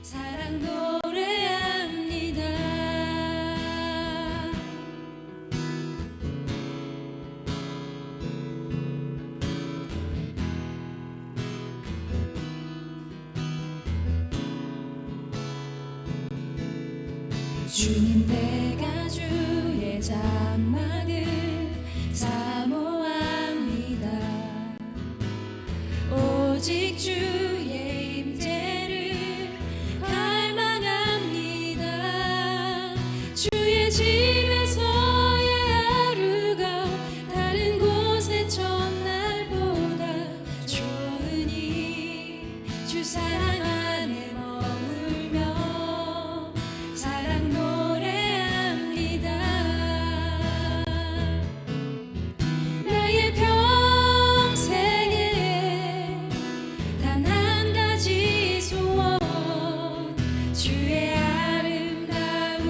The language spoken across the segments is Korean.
사랑 노래합니다. 주님, 내가 주의 장막을 사모합니다. 오직 주의 임재를 갈망합니다. 주의 집에서의 하루가 다른 곳의 첫날보다 좋으니 주 사랑 안에 머물며 사랑 노래합니다. 나의 평생에 단 한 가지 소원, 주의 아름다우심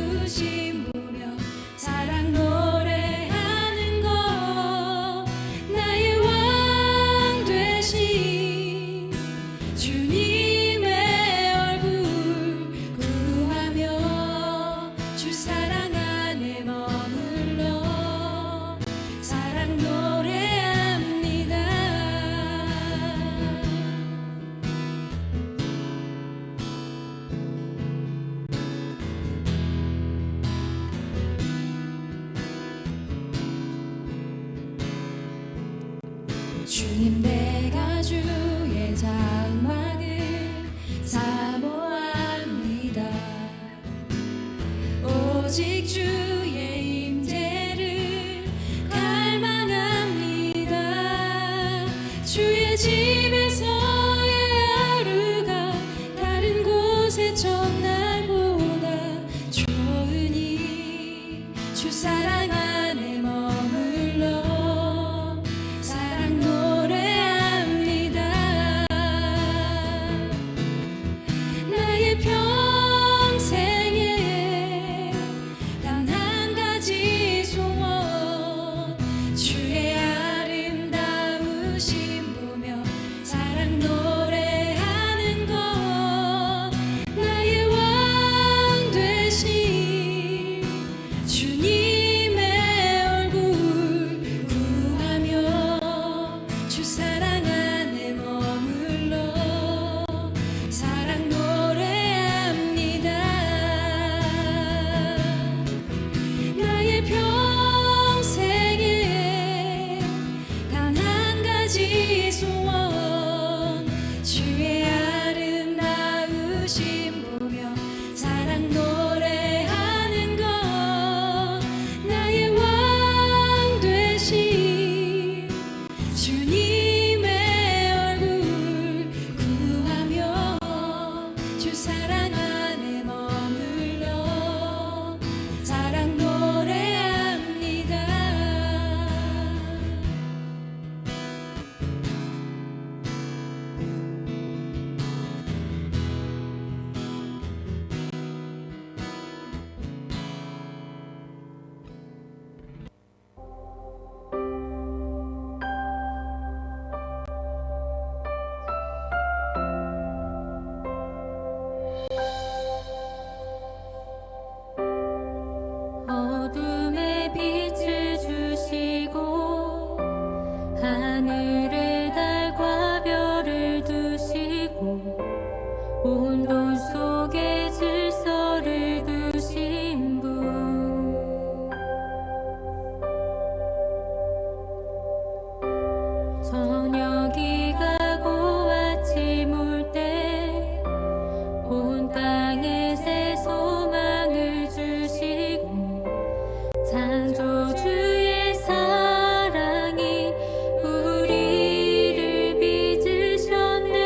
보며 사랑 노래하는 것. 나의 왕 되신 주님의 얼굴 구하며 주 사랑 안에 머물러 사랑 노래합니다. 주님, 내가 주의 장막을 사모합니다. 오직 주의 임재를 갈망합니다. 주의 집에서의 하루가 다른 곳의 첫날보다 좋으니 주 사랑 안에 머물러 사랑 노래합니다. 나의 평생에 단 한 가지 소원, 주의 아름다우심 보며 사랑 노래하는 것. 나의 왕 되신 주님의 얼굴 구하며 주 사랑 안에 머물러 사랑 노래합니다. 나의 평생에 단 한 가지 소원, 주의 아름다우심 보며 사랑 노래하는 것. 나의 왕 되신 주님의 얼굴 구하며 주 사랑 안에 머물러 사랑 노래합니다. 어둠의 빛을 주시고 하늘에 달과 별을 두시고 온돈 속에 질서를 두신 분, 저녁이 가고 아침 올 때 온 땅에 새 소망을 주시고 창조주의 사랑이 우리를 빚으셨네.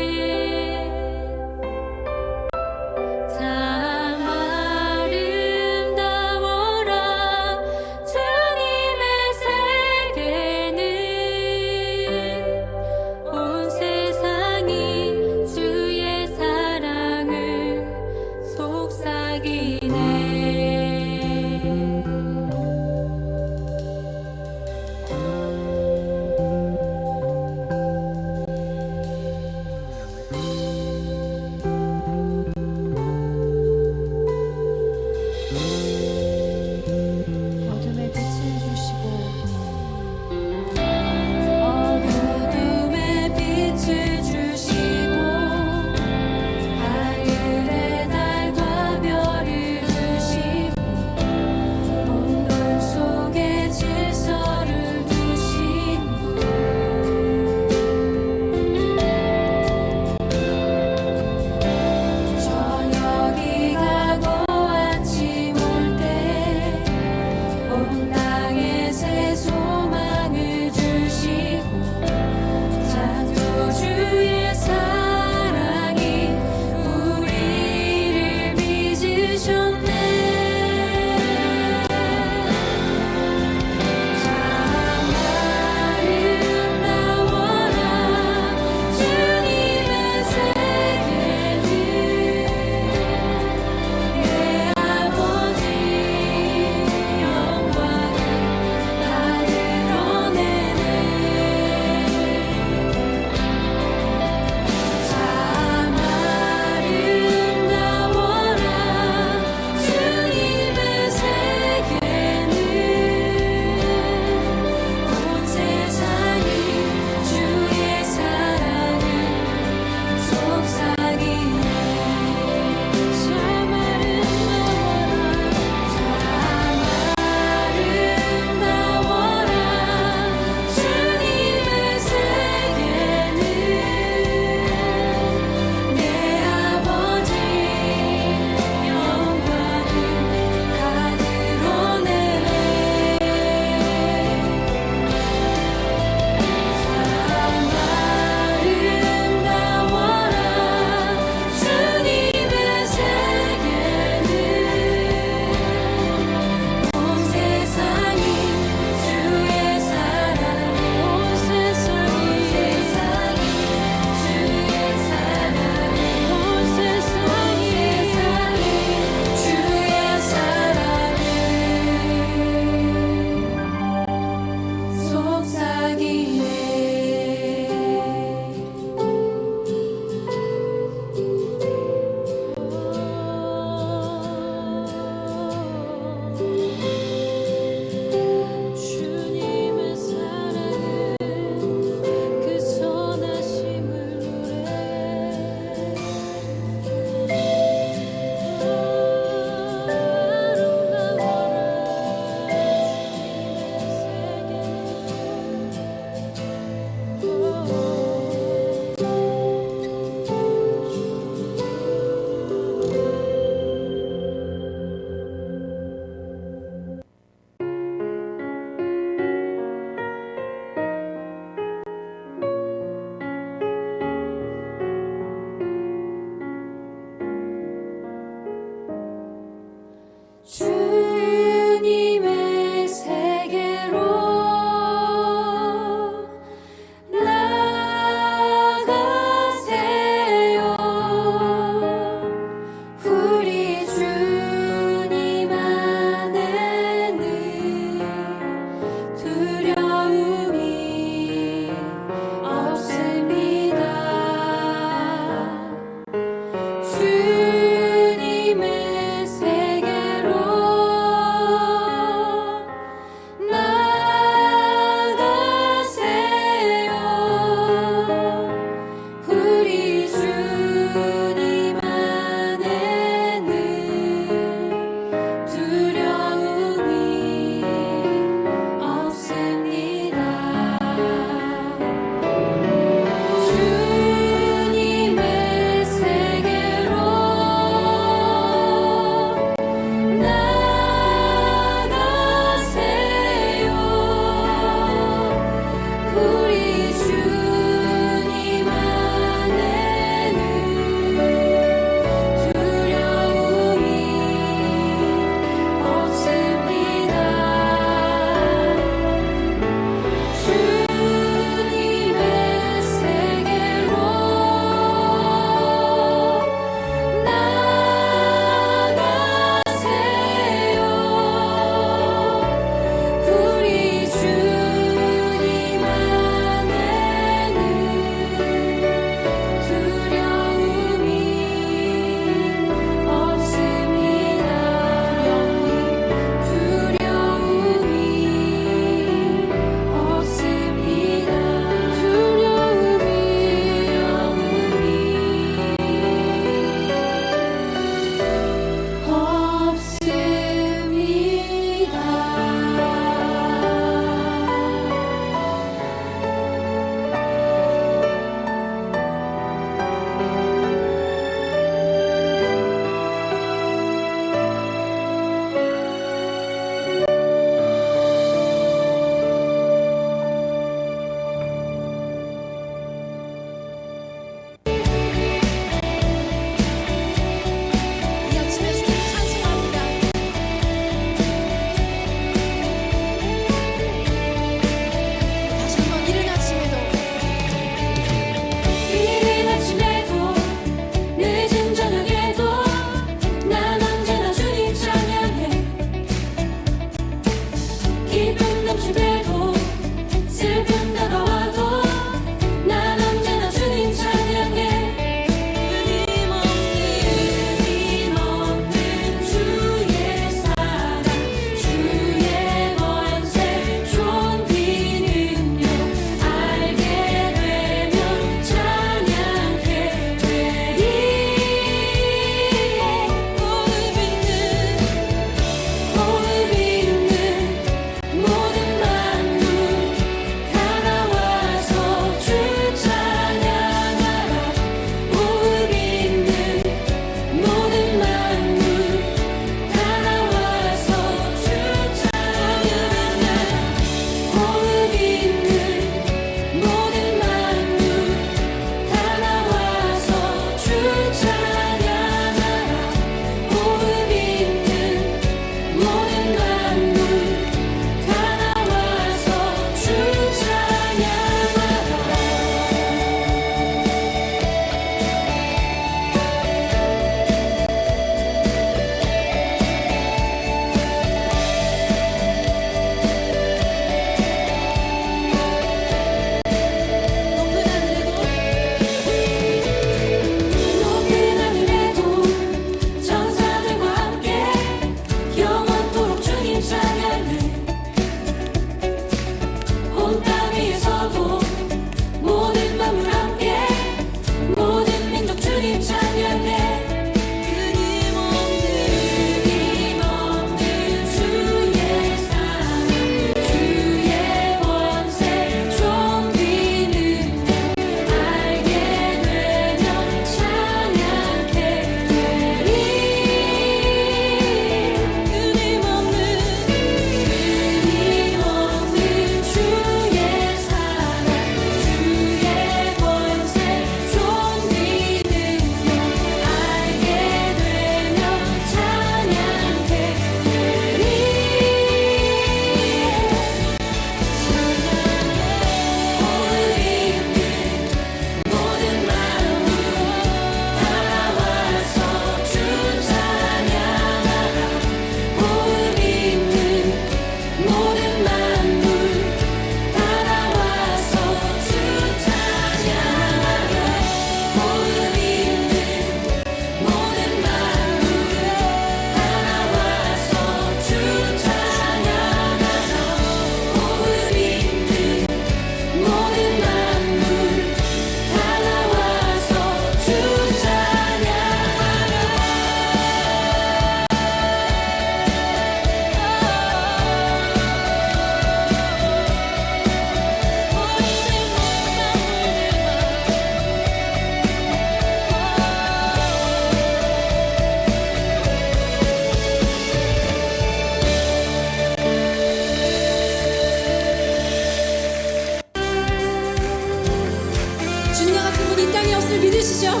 믿으시죠?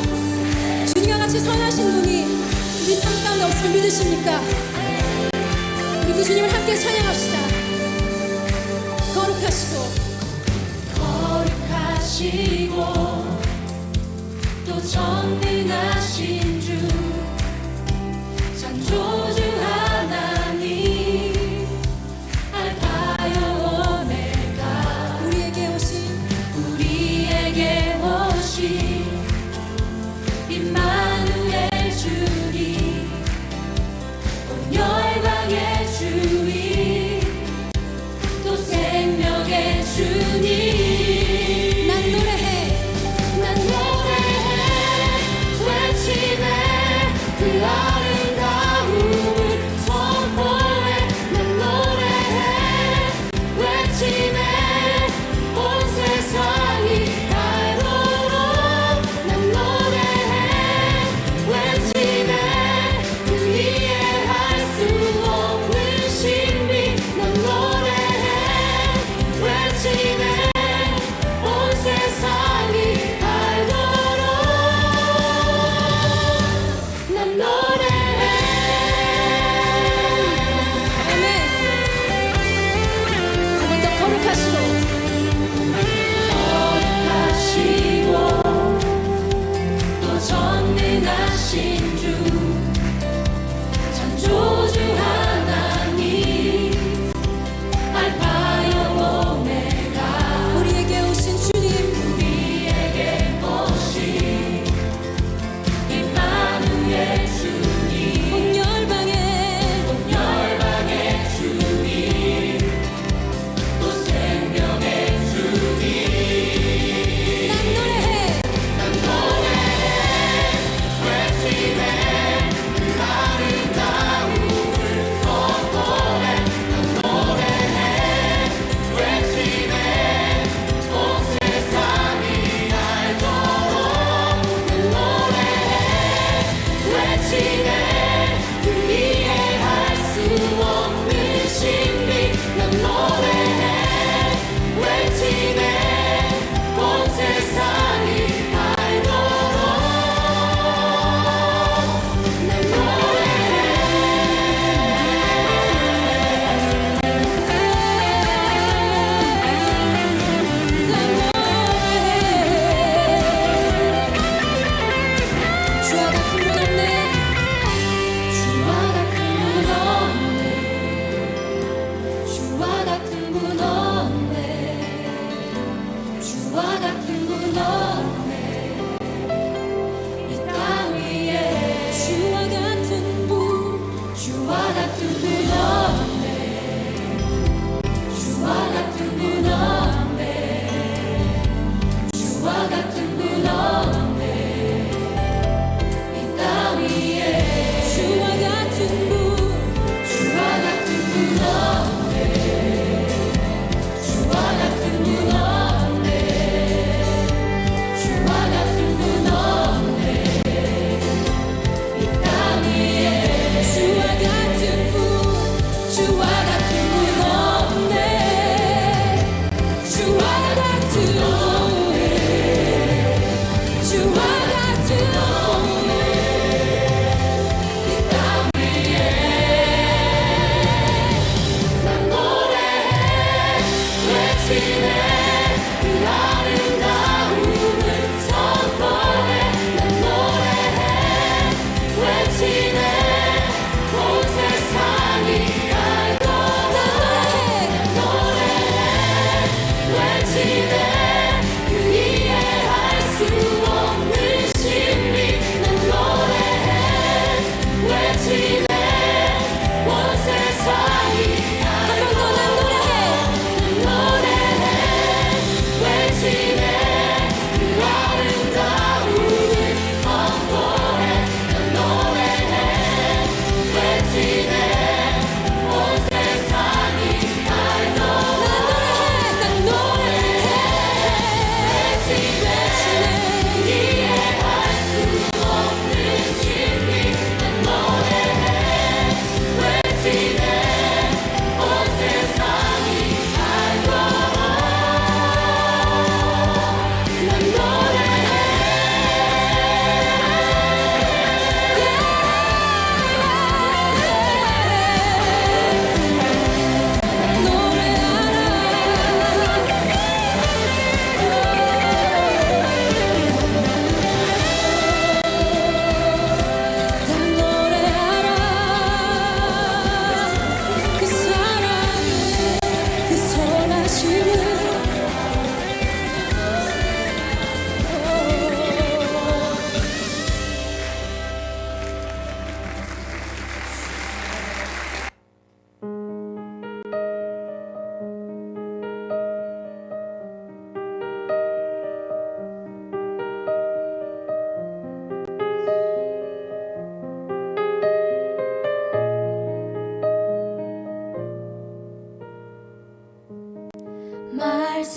주님과 같이 선하신 분이 우리 삶 가운데 없음을 믿으십니까? 우리 그 주님을 함께 찬양합시다. 거룩하시고 또 전능하신 주 창조주 하나님 알파요 오메가 우리에게 오신 임마누엘 주님 온 열방의 주님 또 생명의 주님 난 노래해 외치네 그 아름다운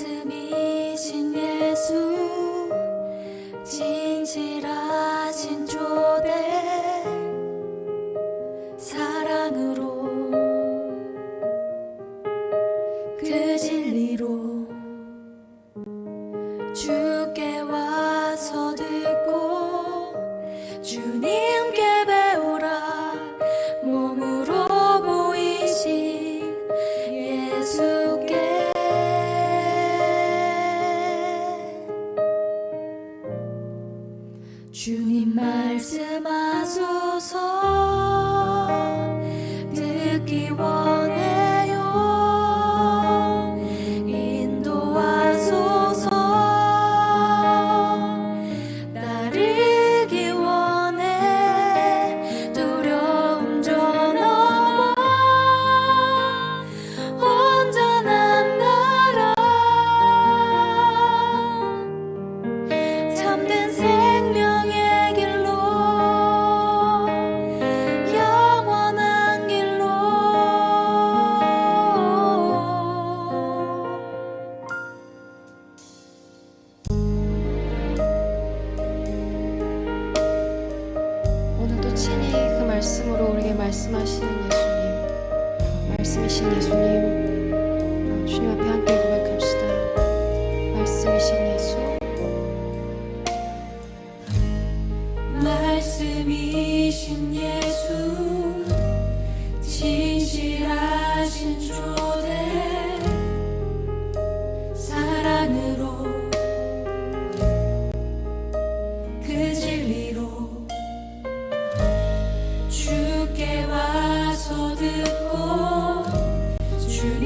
말씀이신 예수 진실하신 조대 사랑으로 그 진리로 주께 와서 듣고 주님께 배우라 몸으로 보이신 예수께 주님 말씀하소서 듣기 원해요 인도하소서 따르기 원해 두려움 저 넘어 온전한 나라 참된 생명의 길로 영원한 길로 오늘도 친히 그 말씀으로 우리에게 말씀하시는 예수님, 말씀이신 예수님, 주님 앞에 함께 고백합시다. 말씀이신 예수, 말씀이신 예수 진실하신 조대 사랑으로 그 진리로 주께 와서 듣고 주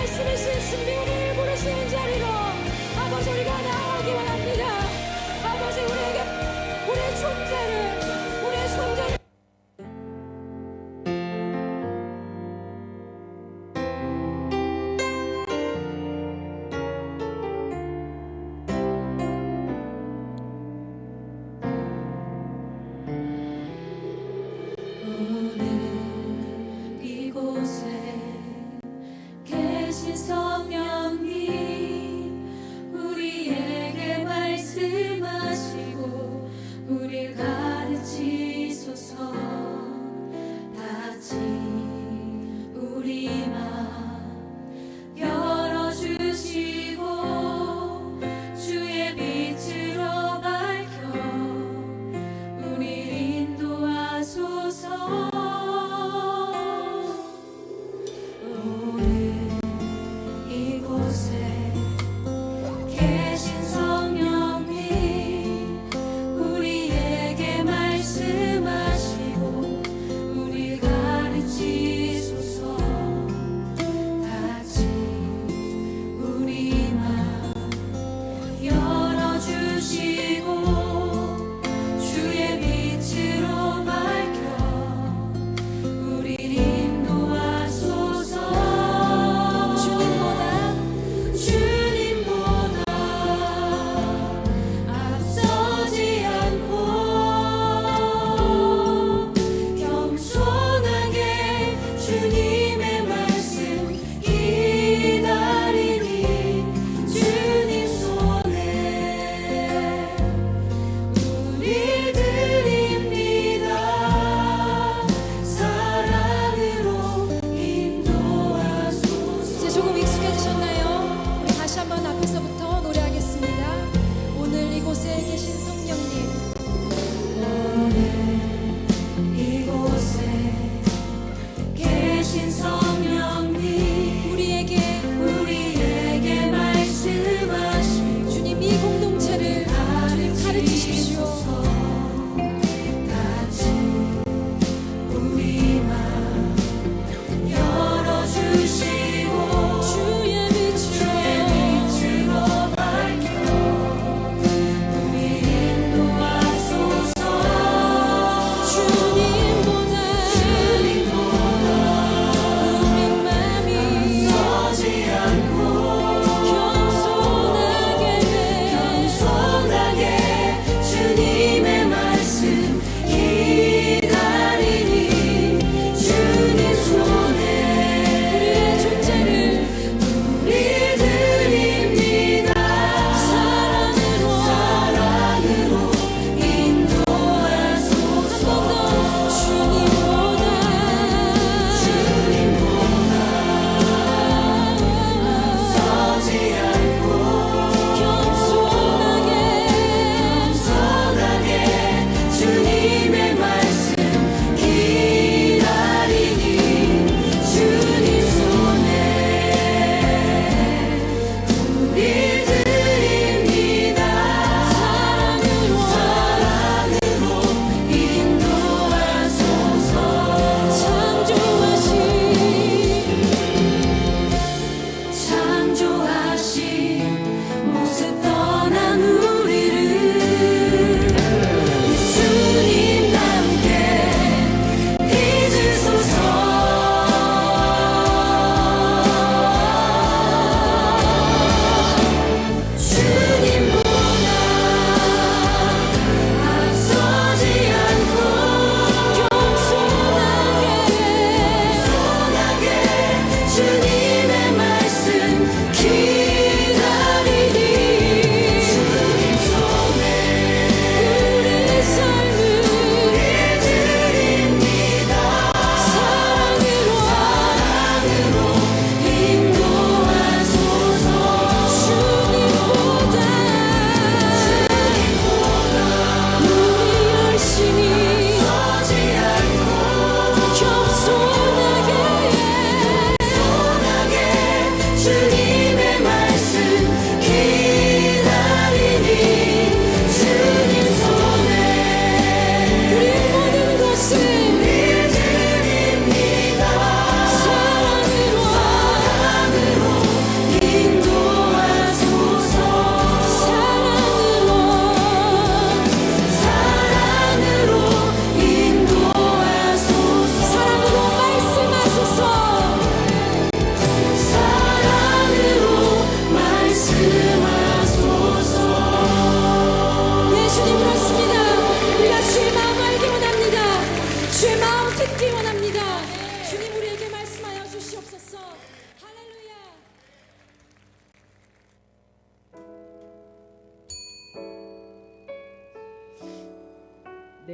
말씀이신 신비를 부르시는 자리로 아버지 우리가 나아오기 원합니다. 아버지 우리의 존재를 오늘 이곳에 계신 성령님 우리의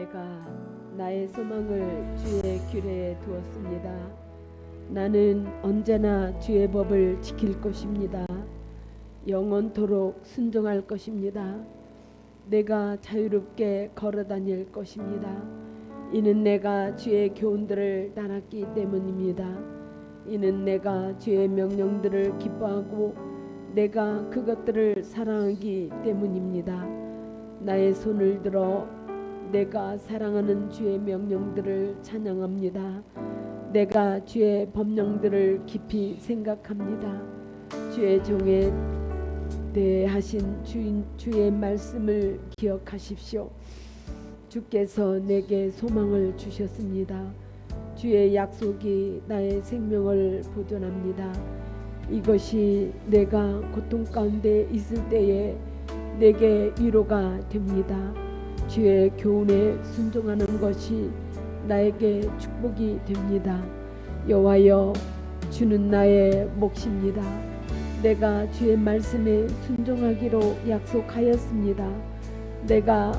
내가 나의 소망을 주의 규례에 두었습니다. 나는 언제나 주의 법을 지킬 것입니다. 영원토록 순종할 것입니다. 내가 자유롭게 걸어 다닐 것입니다. 이는 내가 주의 교훈들을 따랐기 때문입니다. 이는 내가 주의 명령들을 기뻐하고 내가 그것들을 사랑하기 때문입니다. 나의 손을 들어 내가 사랑하는 주의 명령들을 찬양합니다. 내가 주의 법령들을 깊이 생각합니다. 주의 종에 대하신 주의 말씀을 기억하십시오. 주께서 내게 소망을 주셨습니다. 주의 약속이 나의 생명을 보존합니다. 이것이 내가 고통 가운데 있을 때에 내게 위로가 됩니다. 주의 교훈에 순종하는 것이 나에게 축복이 됩니다. 여호와여, 주는 나의 몫입니다. 내가 주의 말씀에 순종하기로 약속하였습니다. 내가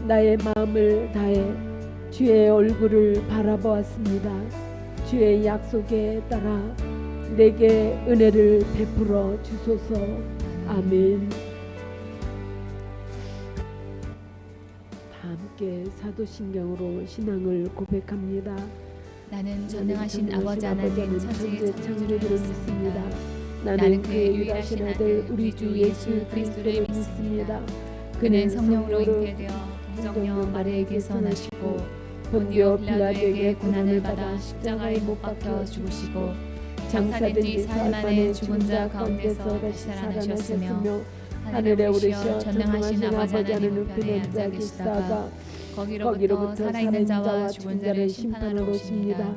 나의 마음을 다해 주의 얼굴을 바라보았습니다. 주의 약속에 따라 내게 은혜를 베풀어 주소서. 아멘. 다 함께 사도신경으로 신앙을 고백합니다. 나는 전능하신 아버지 하나님 천지의 창조주를 믿습니다. 나는 그의 유일하신 아들 우리 주 예수 그리스도를 믿습니다. 그는 성령으로 잉태되어 동정녀 마리아에게서 나시고 본디오 빌라도에게 고난을 받아 십자가에 못 박혀 죽으시고 장사된 지 사흘 만에 죽은 자 가운데서 다시 살아나셨으며 하늘에 오르셔 전능하신 아버지 하나님 우편에 앉아 계시다가 거기로부터 살아있는 자와 죽은 자를 심판하러 오십니다.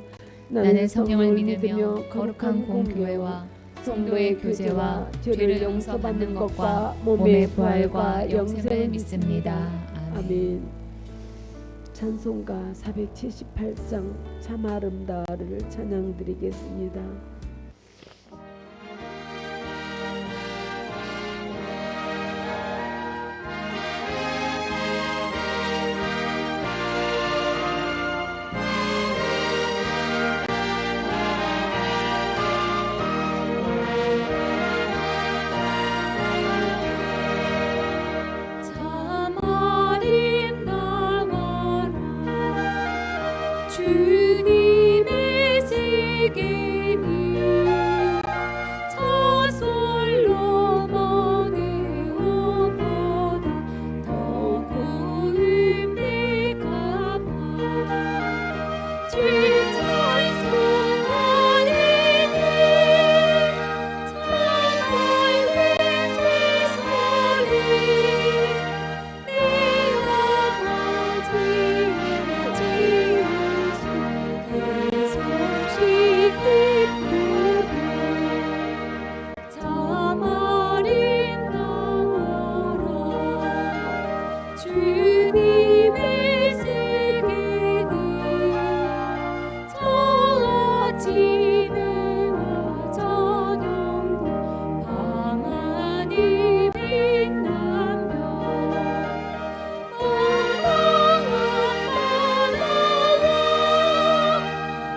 나는 성령을 믿으며 거룩한 공교회와 성도의 교제와 죄를 용서받는 것과 몸의 부활과 영생을 믿습니다. 아멘. 찬송가 478장 참 아름다워를 찬양드리겠습니다. 주님의 세계니 저솔로 멍에어 보다 더 고운 내가 바라 주 찬송하리니 참아의 세상이 내 주님의 세계니 저 아침에 저녁도 밤하늘 빛나며 엉망한 바다와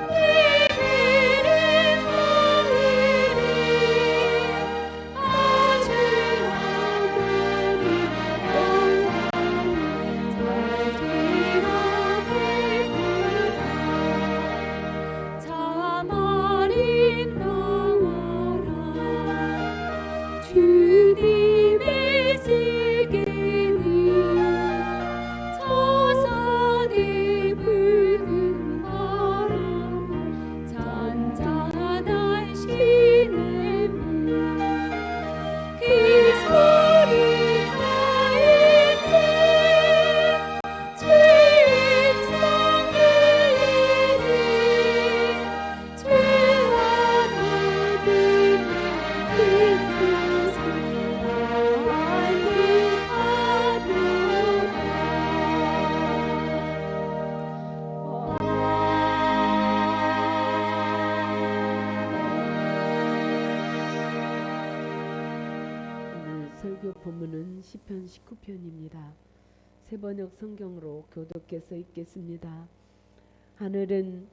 내리는 하늘이 아주 주님의 세계니 저 산에 불는 바람 잔잔한 시냇물 그 소리가 있네 주임성 들리네 주 하나님 오늘 설교 본문은 시편 19편입니다. 새번역 성경으로 교독해서 읽겠습니다. 하늘은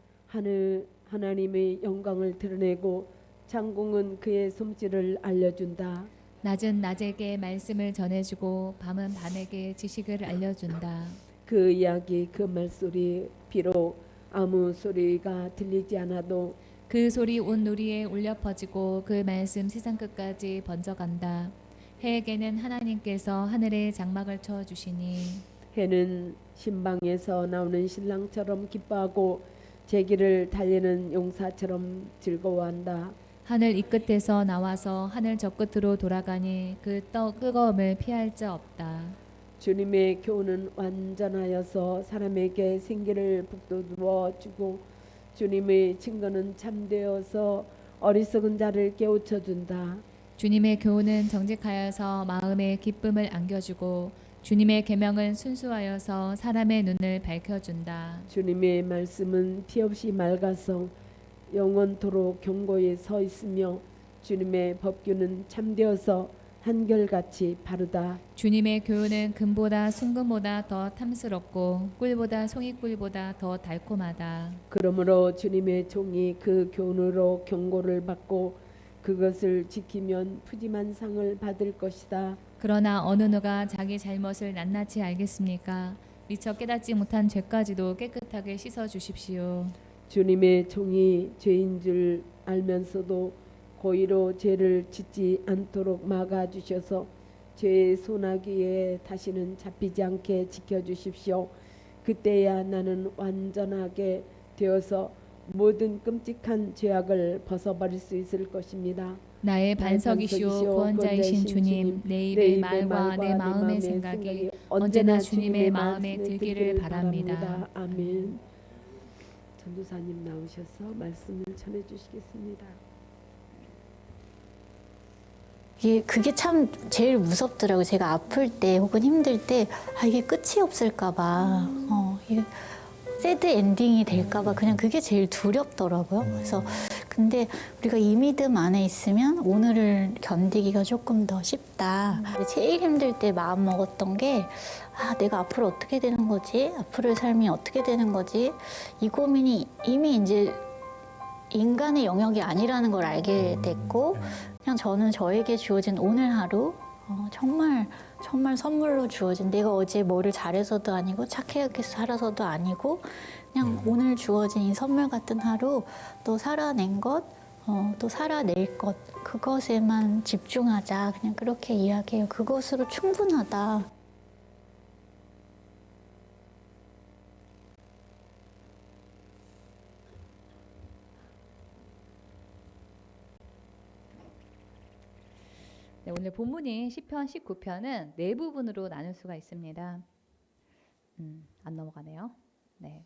하나님의 영광을 드러내고 장궁은 그의 솜씨를 알려준다. 낮은 낮에게 말씀을 전해주고 밤은 밤에게 지식을 알려준다. 그 이야기 그 말소리 비록 아무 소리가 들리지 않아도 그 소리 온 누리에 울려 퍼지고 그 말씀 세상 끝까지 번져간다. 해에게는 하나님께서 하늘에 장막을 쳐 주시니 해는 신방에서 나오는 신랑처럼 기뻐하고 제 길을 달리는 용사처럼 즐거워한다. 하늘 이 끝에서 나와서 하늘 저 끝으로 돌아가니 그 뜨거움을 피할 자 없다. 주님의 교훈은 완전하여서 사람에게 생기를 북돋워 주고 주님의 증거는 참되어서 어리석은 자를 깨우쳐 준다. 주님의 교훈은 정직하여서 마음에 기쁨을 안겨주고 주님의 계명은 순수하여서 사람의 눈을 밝혀준다. 주님의 말씀은 피없이 맑아서 영원토록 경고에 서 있으며 주님의 법규는 참되어서 한결같이 바르다. 주님의 교훈은 금보다 순금보다 더 탐스럽고 꿀보다 송이꿀보다 더 달콤하다. 그러므로 주님의 종이 그 교훈으로 경고를 받고 그것을 지키면 푸짐한 상을 받을 것이다. 그러나 어느 누가 자기 잘못을 낱낱이 알겠습니까? 미처 깨닫지 못한 죄까지도 깨끗하게 씻어 주십시오. 주님의 종이 죄인 줄 알면서도 고의로 죄를 짓지 않도록 막아주셔서 죄의 소나기에 다시는 잡히지 않게 지켜주십시오. 그때야 나는 완전하게 되어서 모든 끔찍한 죄악을 벗어버릴 수 있을 것입니다. 나의 반석이시오 구원자이신 주님, 내 입의 말과 내 마음의 생각이 언제나 주님의 마음에 들기를 바랍니다. 아멘. 전도사님 나오셔서 말씀을 전해 주시겠습니다. 그게 참 제일 무섭더라고요. 제가 아플 때 혹은 힘들 때 이게 끝이 없을까 봐 이게 새드 엔딩이 될까 봐 그냥 그게 제일 두렵더라고요. 그래서 근데 우리가 이 믿음 안에 있으면 오늘을 견디기가 조금 더 쉽다. 제일 힘들 때 마음 먹었던 게 내가 앞으로 어떻게 되는 거지? 앞으로의 삶이 어떻게 되는 거지? 이 고민이 이미 이제 인간의 영역이 아니라는 걸 알게 됐고 그냥 저는 저에게 주어진 오늘 하루 정말 선물로 주어진 내가 어제 뭐를 잘해서도 아니고 착하게 살아서도 아니고 그냥 오늘 주어진 이 선물 같은 하루 또 살아낸 것 또 살아낼 것 그것에만 집중하자 그냥 그렇게 이야기해요. 그것으로 충분하다. 네, 오늘 본문인 시편 19편은 네 부분으로 나눌 수가 있습니다. 안 넘어가네요. 네.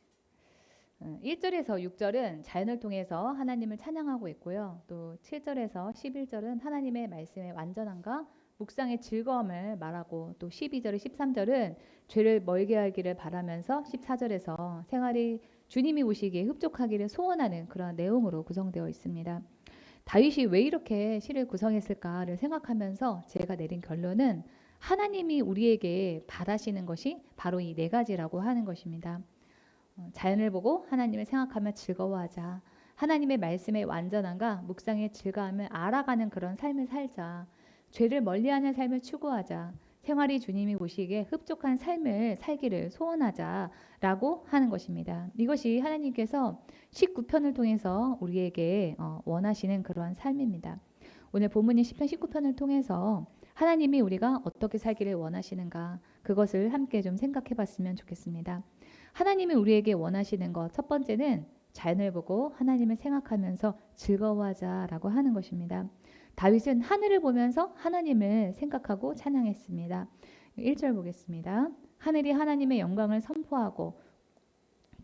1절에서 6절은 자연을 통해서 하나님을 찬양하고 있고요. 또 7절에서 11절은 하나님의 말씀의 완전함과 묵상의 즐거움을 말하고 또 12절, 13절은 죄를 멀게 하기를 바라면서 14절에서 생활이 주님이 오시기에 흡족하기를 소원하는 그런 내용으로 구성되어 있습니다. 다윗이 왜 이렇게 시를 구성했을까를 생각하면서 제가 내린 결론은 하나님이 우리에게 바라시는 것이 바로 이 네 가지라고 하는 것입니다. 자연을 보고 하나님을 생각하며 즐거워하자. 하나님의 말씀의 완전함과 묵상의 즐거움을 알아가는 그런 삶을 살자. 죄를 멀리하는 삶을 추구하자. 생활이 주님이 오시기에 흡족한 삶을 살기를 소원하자라고 하는 것입니다. 이것이 하나님께서 19편을 통해서 우리에게 원하시는 그러한 삶입니다. 오늘 본문인 시편 19편을 통해서 하나님이 우리가 어떻게 살기를 원하시는가 그것을 함께 좀 생각해 봤으면 좋겠습니다. 하나님이 우리에게 원하시는 것 첫 번째는 자연을 보고 하나님을 생각하면서 즐거워하자라고 하는 것입니다. 다윗은 하늘을 보면서 하나님을 생각하고 찬양했습니다. 1절 보겠습니다. 하늘이 하나님의 영광을 선포하고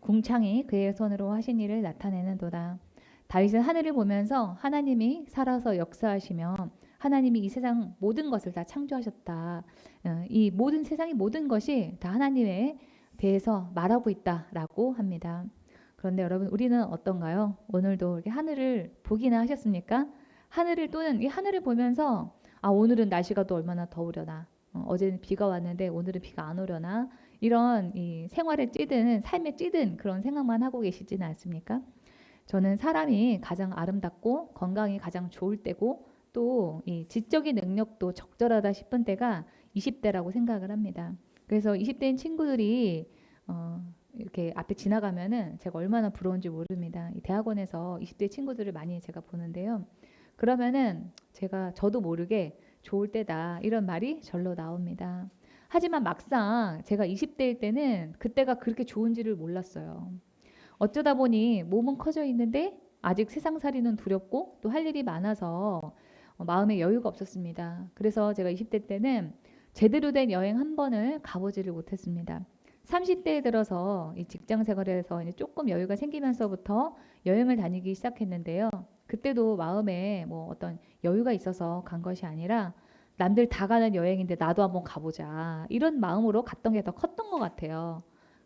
궁창이 그의 손으로 하신 일을 나타내는도다. 다윗은 하늘을 보면서 하나님이 살아서 역사하시며 하나님이 이 세상 모든 것을 다 창조하셨다. 이 모든 세상의 모든 것이 다 하나님에 대해서 말하고 있다라고 합니다. 그런데 여러분 우리는 어떤가요? 오늘도 이렇게 하늘을 보기나 하셨습니까? 하늘을 또는 이 하늘을 보면서 오늘은 날씨가 또 얼마나 더우려나 어제는 비가 왔는데 오늘은 비가 안 오려나 이런 이 생활에 찌든 삶에 찌든 그런 생각만 하고 계시지는 않습니까? 저는 사람이 가장 아름답고 건강이 가장 좋을 때고 또 이 지적인 능력도 적절하다 싶은 때가 20대라고 생각을 합니다. 그래서 20대인 친구들이 이렇게 앞에 지나가면은 제가 얼마나 부러운지 모릅니다. 이 대학원에서 20대 친구들을 많이 제가 보는데요. 그러면은 저도 모르게 좋을 때다 이런 말이 절로 나옵니다. 하지만 막상 제가 20대일 때는 그때가 그렇게 좋은지를 몰랐어요. 어쩌다 보니 몸은 커져 있는데 아직 세상살이는 두렵고 또 할 일이 많아서 마음에 여유가 없었습니다. 그래서 제가 20대 때는 제대로 된 여행 한 번을 가보지를 못했습니다. 30대에 들어서 이 직장 생활에서 이제 조금 여유가 생기면서부터 여행을 다니기 시작했는데요. 그때도 마음에 뭐 어떤 여유가 있어서 간 것이 아니라 남들 다 가는 여행인데 나도 한번 가보자 이런 마음으로 갔던 게 더 컸던 것 같아요.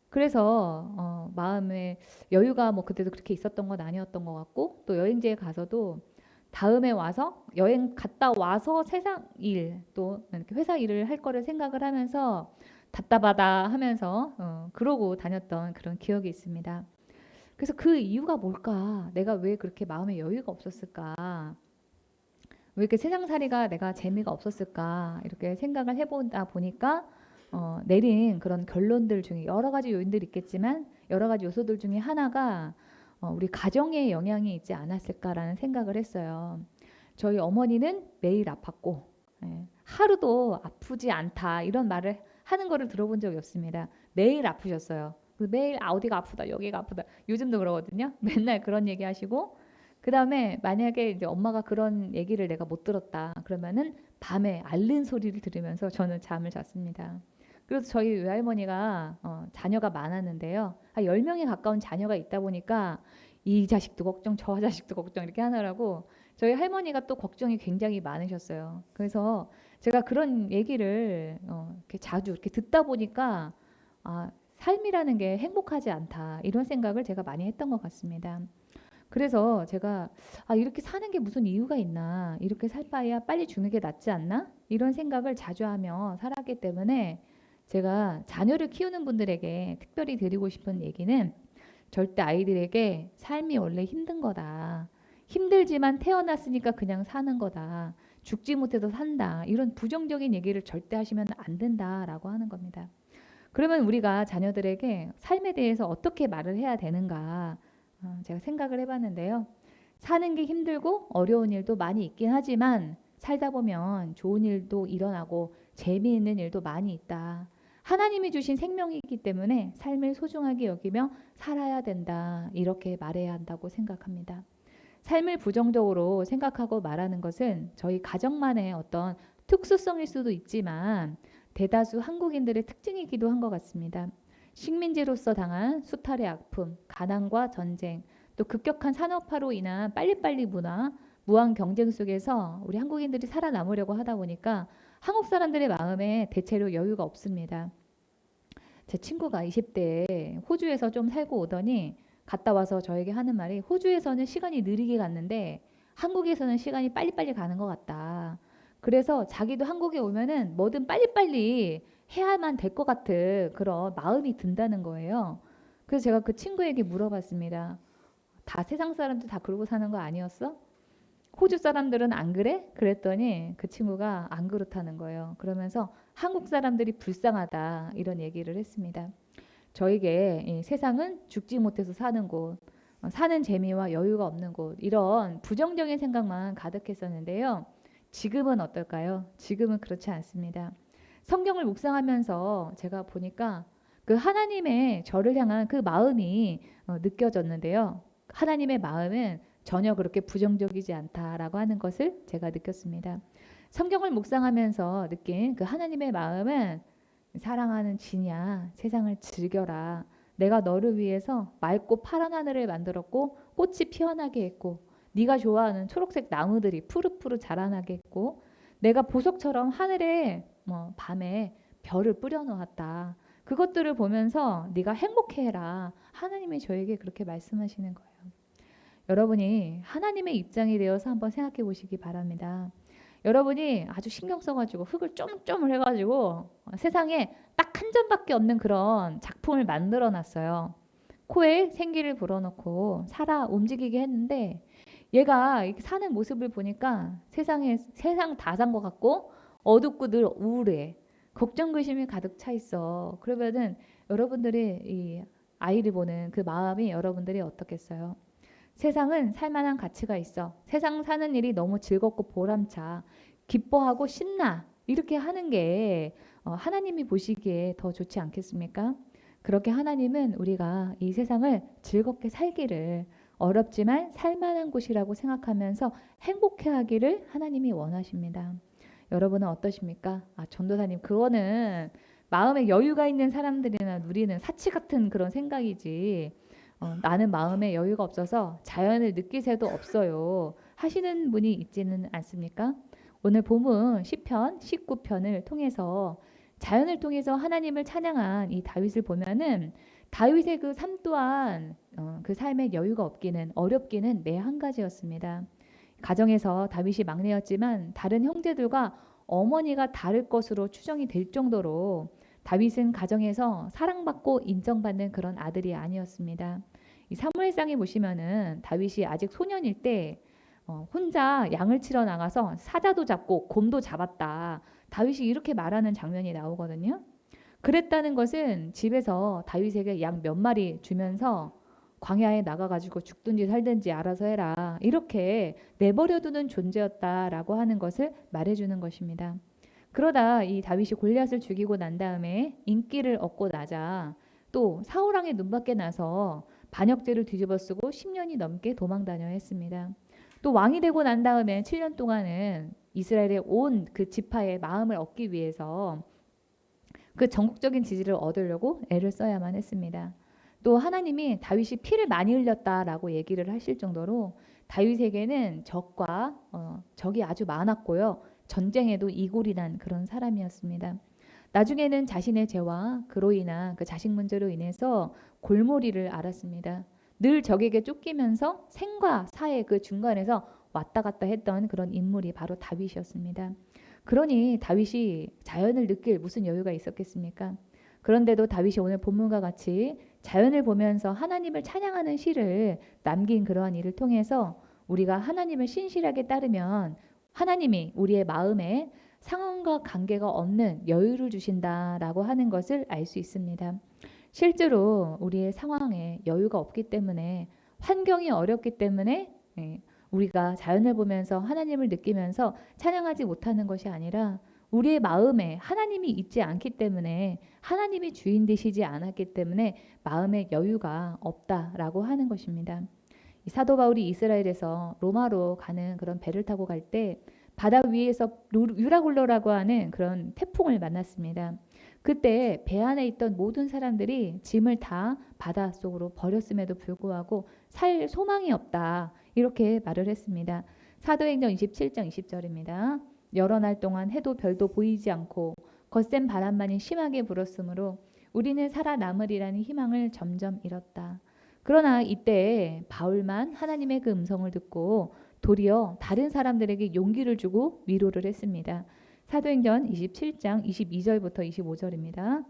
그래서 마음에 여유가 뭐 그때도 그렇게 있었던 건 아니었던 것 같고 또 여행지에 가서도 다음에 와서 여행 갔다 와서 세상 일 또 이렇게 회사 일을 할 거를 생각을 하면서 답답하다 하면서 그러고 다녔던 그런 기억이 있습니다. 그래서 그 이유가 뭘까? 내가 왜 그렇게 마음에 여유가 없었을까? 왜 이렇게 세상살이가 내가 재미가 없었을까? 이렇게 생각을 해보다 보니까 내린 그런 결론들 중에 여러 가지 요인들이 있겠지만 여러 가지 요소들 중에 하나가 우리 가정에 영향이 있지 않았을까라는 생각을 했어요. 저희 어머니는 매일 아팠고 하루도 아프지 않다 이런 말을 하는 거를 들어본 적이 없습니다. 매일 아프셨어요. 매일 어디가 아프다 여기가 아프다 요즘도 그러거든요. 맨날 그런 얘기 하시고 그 다음에 만약에 이제 엄마가 그런 얘기를 내가 못 들었다 그러면은 밤에 앓는 소리를 들으면서 저는 잠을 잤습니다. 그래서 저희 외할머니가 자녀가 많았는데요. 한 10명에 가까운 자녀가 있다 보니까 이 자식도 걱정 저 자식도 걱정 이렇게 하느라고 저희 할머니가 또 걱정이 굉장히 많으셨어요. 그래서 제가 그런 얘기를 이렇게 자주 이렇게 듣다 보니까 삶이라는 게 행복하지 않다 이런 생각을 제가 많이 했던 것 같습니다. 그래서 제가 이렇게 사는 게 무슨 이유가 있나 이렇게 살 바에야 빨리 죽는 게 낫지 않나 이런 생각을 자주 하며 살았기 때문에 제가 자녀를 키우는 분들에게 특별히 드리고 싶은 얘기는 절대 아이들에게 삶이 원래 힘든 거다. 힘들지만 태어났으니까 그냥 사는 거다. 죽지 못해도 산다. 이런 부정적인 얘기를 절대 하시면 안 된다라고 하는 겁니다. 그러면 우리가 자녀들에게 삶에 대해서 어떻게 말을 해야 되는가 제가 생각을 해봤는데요. 사는 게 힘들고 어려운 일도 많이 있긴 하지만 살다 보면 좋은 일도 일어나고 재미있는 일도 많이 있다. 하나님이 주신 생명이기 때문에 삶을 소중하게 여기며 살아야 된다. 이렇게 말해야 한다고 생각합니다. 삶을 부정적으로 생각하고 말하는 것은 저희 가정만의 어떤 특수성일 수도 있지만 대다수 한국인들의 특징이기도 한 것 같습니다. 식민지로서 당한 수탈의 아픔, 가난과 전쟁, 또 급격한 산업화로 인한 빨리빨리 문화, 무한 경쟁 속에서 우리 한국인들이 살아남으려고 하다 보니까 한국 사람들의 마음에 대체로 여유가 없습니다. 제 친구가 20대에 호주에서 좀 살고 오더니 갔다 와서 저에게 하는 말이 호주에서는 시간이 느리게 갔는데 한국에서는 시간이 빨리빨리 가는 것 같다. 그래서 자기도 한국에 오면은 뭐든 빨리빨리 해야만 될 것 같은 그런 마음이 든다는 거예요. 그래서 제가 그 친구에게 물어봤습니다. 다 세상 사람들 다 그러고 사는 거 아니었어? 호주 사람들은 안 그래? 그랬더니 그 친구가 안 그렇다는 거예요. 그러면서 한국 사람들이 불쌍하다 이런 얘기를 했습니다. 저에게 이 세상은 죽지 못해서 사는 곳, 사는 재미와 여유가 없는 곳 이런 부정적인 생각만 가득했었는데요. 지금은 어떨까요? 지금은 그렇지 않습니다. 성경을 묵상하면서 제가 보니까 그 하나님의 저를 향한 그 마음이 느껴졌는데요. 하나님의 마음은 전혀 그렇게 부정적이지 않다라고 하는 것을 제가 느꼈습니다. 성경을 묵상하면서 느낀 그 하나님의 마음은 사랑하는 지냐 세상을 즐겨라. 내가 너를 위해서 맑고 파란 하늘을 만들었고 꽃이 피어나게 했고 네가 좋아하는 초록색 나무들이 푸릇푸릇 자라나게 했고 내가 보석처럼 하늘에 밤에 별을 뿌려놓았다. 그것들을 보면서 네가 행복해해라. 하나님이 저에게 그렇게 말씀하시는 거예요. 여러분이 하나님의 입장이 되어서 한번 생각해 보시기 바랍니다. 여러분이 아주 신경 써가지고 흙을 쪼물쪼물 해가지고 세상에 딱 한 점밖에 없는 그런 작품을 만들어 놨어요. 코에 생기를 불어넣고 살아 움직이게 했는데 얘가 이렇게 사는 모습을 보니까 세상 다 산 것 같고 어둡고 늘 우울해. 걱정 의심이 가득 차 있어. 그러면은 여러분들이 이 아이를 보는 그 마음이 여러분들이 어떻겠어요? 세상은 살만한 가치가 있어. 세상 사는 일이 너무 즐겁고 보람차. 기뻐하고 신나. 이렇게 하는 게 하나님이 보시기에 더 좋지 않겠습니까? 그렇게 하나님은 우리가 이 세상을 즐겁게 살기를, 어렵지만 살만한 곳이라고 생각하면서 행복해하기를 하나님이 원하십니다. 여러분은 어떠십니까? 전도사님, 그거는 마음에 여유가 있는 사람들이나 누리는 사치 같은 그런 생각이지. 나는 마음에 여유가 없어서 자연을 느낄 새도 없어요. 하시는 분이 있지는 않습니까? 오늘 본문 시편 19편을 통해서 자연을 통해서 하나님을 찬양한 이 다윗을 보면은 다윗의 그 삶 또한 그 삶에 여유가 없기는, 어렵기는 매 한 가지였습니다. 가정에서 다윗이 막내였지만 다른 형제들과 어머니가 다를 것으로 추정이 될 정도로 다윗은 가정에서 사랑받고 인정받는 그런 아들이 아니었습니다. 이 사무엘상에 보시면은 다윗이 아직 소년일 때 혼자 양을 치러 나가서 사자도 잡고 곰도 잡았다. 다윗이 이렇게 말하는 장면이 나오거든요. 그랬다는 것은 집에서 다윗에게 양 몇 마리 주면서 광야에 나가가지고 죽든지 살든지 알아서 해라. 이렇게 내버려두는 존재였다라고 하는 것을 말해주는 것입니다. 그러다 이 다윗이 골리앗을 죽이고 난 다음에 인기를 얻고 나자 또 사울왕의 눈밖에 나서 반역죄를 뒤집어쓰고 10년이 넘게 도망다녀야 했습니다. 또 왕이 되고 난 다음에 7년 동안은 이스라엘의 온 그 지파의 마음을 얻기 위해서 그 전국적인 지지를 얻으려고 애를 써야만 했습니다. 또 하나님이 다윗이 피를 많이 흘렸다라고 얘기를 하실 정도로 다윗에게는 적이 아주 많았고요. 전쟁에도 이골이 난 그런 사람이었습니다. 나중에는 자신의 죄와 그로 인한 그 자식 문제로 인해서 골머리를 앓았습니다. 늘 적에게 쫓기면서 생과 사의 그 중간에서 왔다 갔다 했던 그런 인물이 바로 다윗이었습니다. 그러니 다윗이 자연을 느낄 무슨 여유가 있었겠습니까? 그런데도 다윗이 오늘 본문과 같이 자연을 보면서 하나님을 찬양하는 시를 남긴 그러한 일을 통해서 우리가 하나님을 신실하게 따르면 하나님이 우리의 마음에 상황과 관계가 없는 여유를 주신다라고 하는 것을 알 수 있습니다. 실제로 우리의 상황에 여유가 없기 때문에, 환경이 어렵기 때문에 우리가 자연을 보면서 하나님을 느끼면서 찬양하지 못하는 것이 아니라 우리의 마음에 하나님이 있지 않기 때문에, 하나님이 주인 되시지 않았기 때문에 마음에 여유가 없다라고 하는 것입니다. 사도 바울이 이스라엘에서 로마로 가는 그런 배를 타고 갈 때 바다 위에서 유라굴로라고 하는 그런 태풍을 만났습니다. 그때 배 안에 있던 모든 사람들이 짐을 다 바닷속으로 버렸음에도 불구하고 살 소망이 없다, 이렇게 말을 했습니다. 사도행전 27장 20절입니다. 여러 날 동안 해도 별도 보이지 않고 거센 바람만이 심하게 불었으므로 우리는 살아남으리라는 희망을 점점 잃었다. 그러나 이때 바울만 하나님의 그 음성을 듣고 도리어 다른 사람들에게 용기를 주고 위로를 했습니다. 사도행전 27장 22절부터 25절입니다.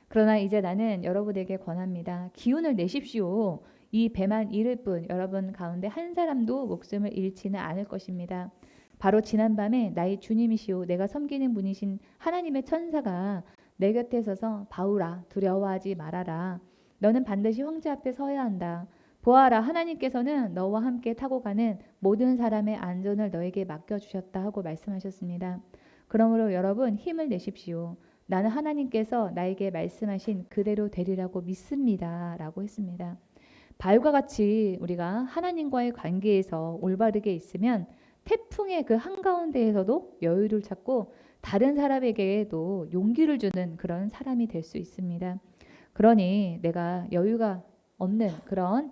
그러나 이제 나는 여러분에게 권합니다. 기운을 내십시오. 이 배만 잃을 뿐 여러분 가운데 한 사람도 목숨을 잃지는 않을 것입니다. 바로 지난밤에 나의 주님이시오 내가 섬기는 분이신 하나님의 천사가 내 곁에 서서 바울아 두려워하지 말아라. 너는 반드시 황제 앞에 서야 한다. 보아라 하나님께서는 너와 함께 타고 가는 모든 사람의 안전을 너에게 맡겨주셨다 하고 말씀하셨습니다. 그러므로 여러분 힘을 내십시오. 나는 하나님께서 나에게 말씀하신 그대로 되리라고 믿습니다 라고 했습니다. 바울과 같이 우리가 하나님과의 관계에서 올바르게 있으면 태풍의 그 한가운데에서도 여유를 찾고 다른 사람에게도 용기를 주는 그런 사람이 될 수 있습니다. 그러니 내가 여유가 없는 그런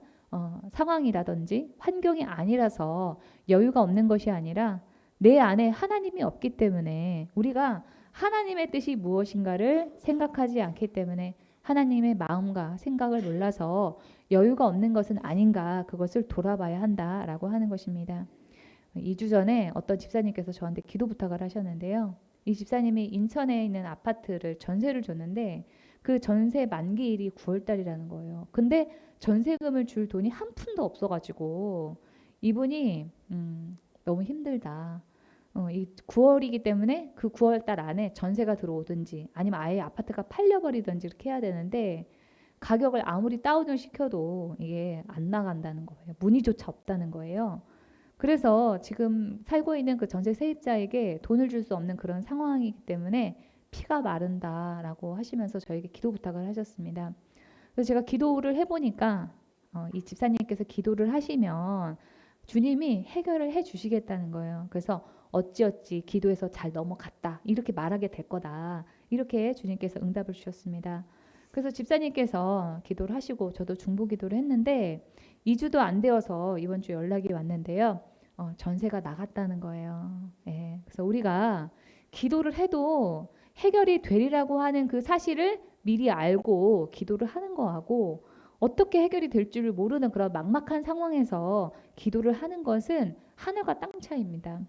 상황이라든지 환경이 아니라서 여유가 없는 것이 아니라 내 안에 하나님이 없기 때문에, 우리가 하나님의 뜻이 무엇인가를 생각하지 않기 때문에 하나님의 마음과 생각을 몰라서 여유가 없는 것은 아닌가, 그것을 돌아봐야 한다라고 하는 것입니다. 2주 전에 어떤 집사님께서 저한테 기도 부탁을 하셨는데요. 이 집사님이 인천에 있는 아파트를 전세를 줬는데 그 전세 만기일이 9월 달이라는 거예요. 근데 전세금을 줄 돈이 한 푼도 없어가지고 이분이 너무 힘들다. 이 9월이기 때문에 그 9월 달 안에 전세가 들어오든지 아니면 아예 아파트가 팔려버리든지 이렇게 해야 되는데 가격을 아무리 다운을 시켜도 이게 안 나간다는 거예요. 문의조차 없다는 거예요. 그래서 지금 살고 있는 그 전세 세입자에게 돈을 줄 수 없는 그런 상황이기 때문에 피가 마른다라고 하시면서 저에게 기도 부탁을 하셨습니다. 그래서 제가 기도를 해보니까 이 집사님께서 기도를 하시면 주님이 해결을 해 주시겠다는 거예요. 그래서 어찌어찌 기도해서 잘 넘어갔다 이렇게 말하게 될 거다 이렇게 주님께서 응답을 주셨습니다. 그래서 집사님께서 기도를 하시고 저도 중보 기도를 했는데 2주도 안 되어서 이번 주 연락이 왔는데요. 전세가 나갔다는 거예요. 예, 그래서 우리가 기도를 해도 해결이 되리라고 하는 그 사실을 미리 알고 기도를 하는 거하고 어떻게 해결이 될 줄을 모르는 그런 막막한 상황에서 기도를 하는 것은 하늘과 땅 차이입니다.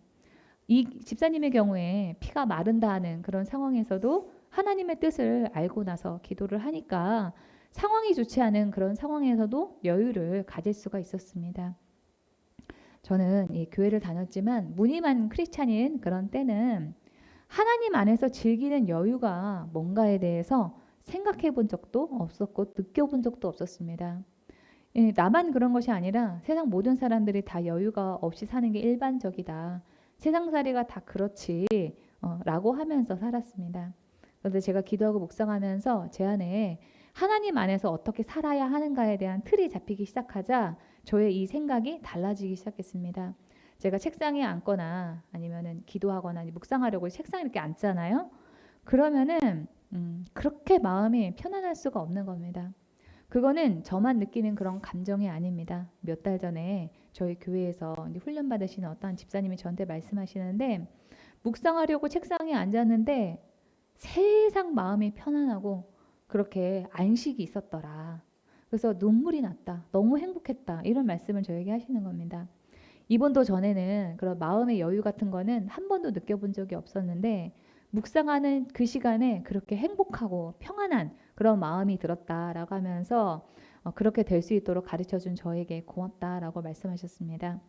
이 집사님의 경우에 피가 마른다 하는 그런 상황에서도 하나님의 뜻을 알고 나서 기도를 하니까 상황이 좋지 않은 그런 상황에서도 여유를 가질 수가 있었습니다. 저는 이 교회를 다녔지만 무늬만 크리스찬인 그런 때는 하나님 안에서 즐기는 여유가 뭔가에 대해서 생각해 본 적도 없었고 느껴본 적도 없었습니다. 나만 그런 것이 아니라 세상 모든 사람들이 다 여유가 없이 사는 게 일반적이다. 세상살이가 다 그렇지 라고 하면서 살았습니다. 그런데 제가 기도하고 묵상하면서 제 안에 하나님 안에서 어떻게 살아야 하는가에 대한 틀이 잡히기 시작하자 저의 이 생각이 달라지기 시작했습니다. 제가 책상에 앉거나 아니면은 기도하거나 묵상하려고 책상에 이렇게 앉잖아요. 그러면은 그렇게 마음이 편안할 수가 없는 겁니다. 그거는 저만 느끼는 그런 감정이 아닙니다. 몇 달 전에 저희 교회에서 훈련 받으시는 어떤 집사님이 저한테 말씀하시는데 묵상하려고 책상에 앉았는데 세상 마음이 편안하고 그렇게 안식이 있었더라. 그래서 눈물이 났다. 너무 행복했다. 이런 말씀을 저에게 하시는 겁니다. 이번도 전에는 그런 마음의 여유 같은 거는 한 번도 느껴본 적이 없었는데 묵상하는 그 시간에 그렇게 행복하고 평안한 그런 마음이 들었다라고 하면서 그렇게 될 수 있도록 가르쳐준 저에게 고맙다라고 말씀하셨습니다.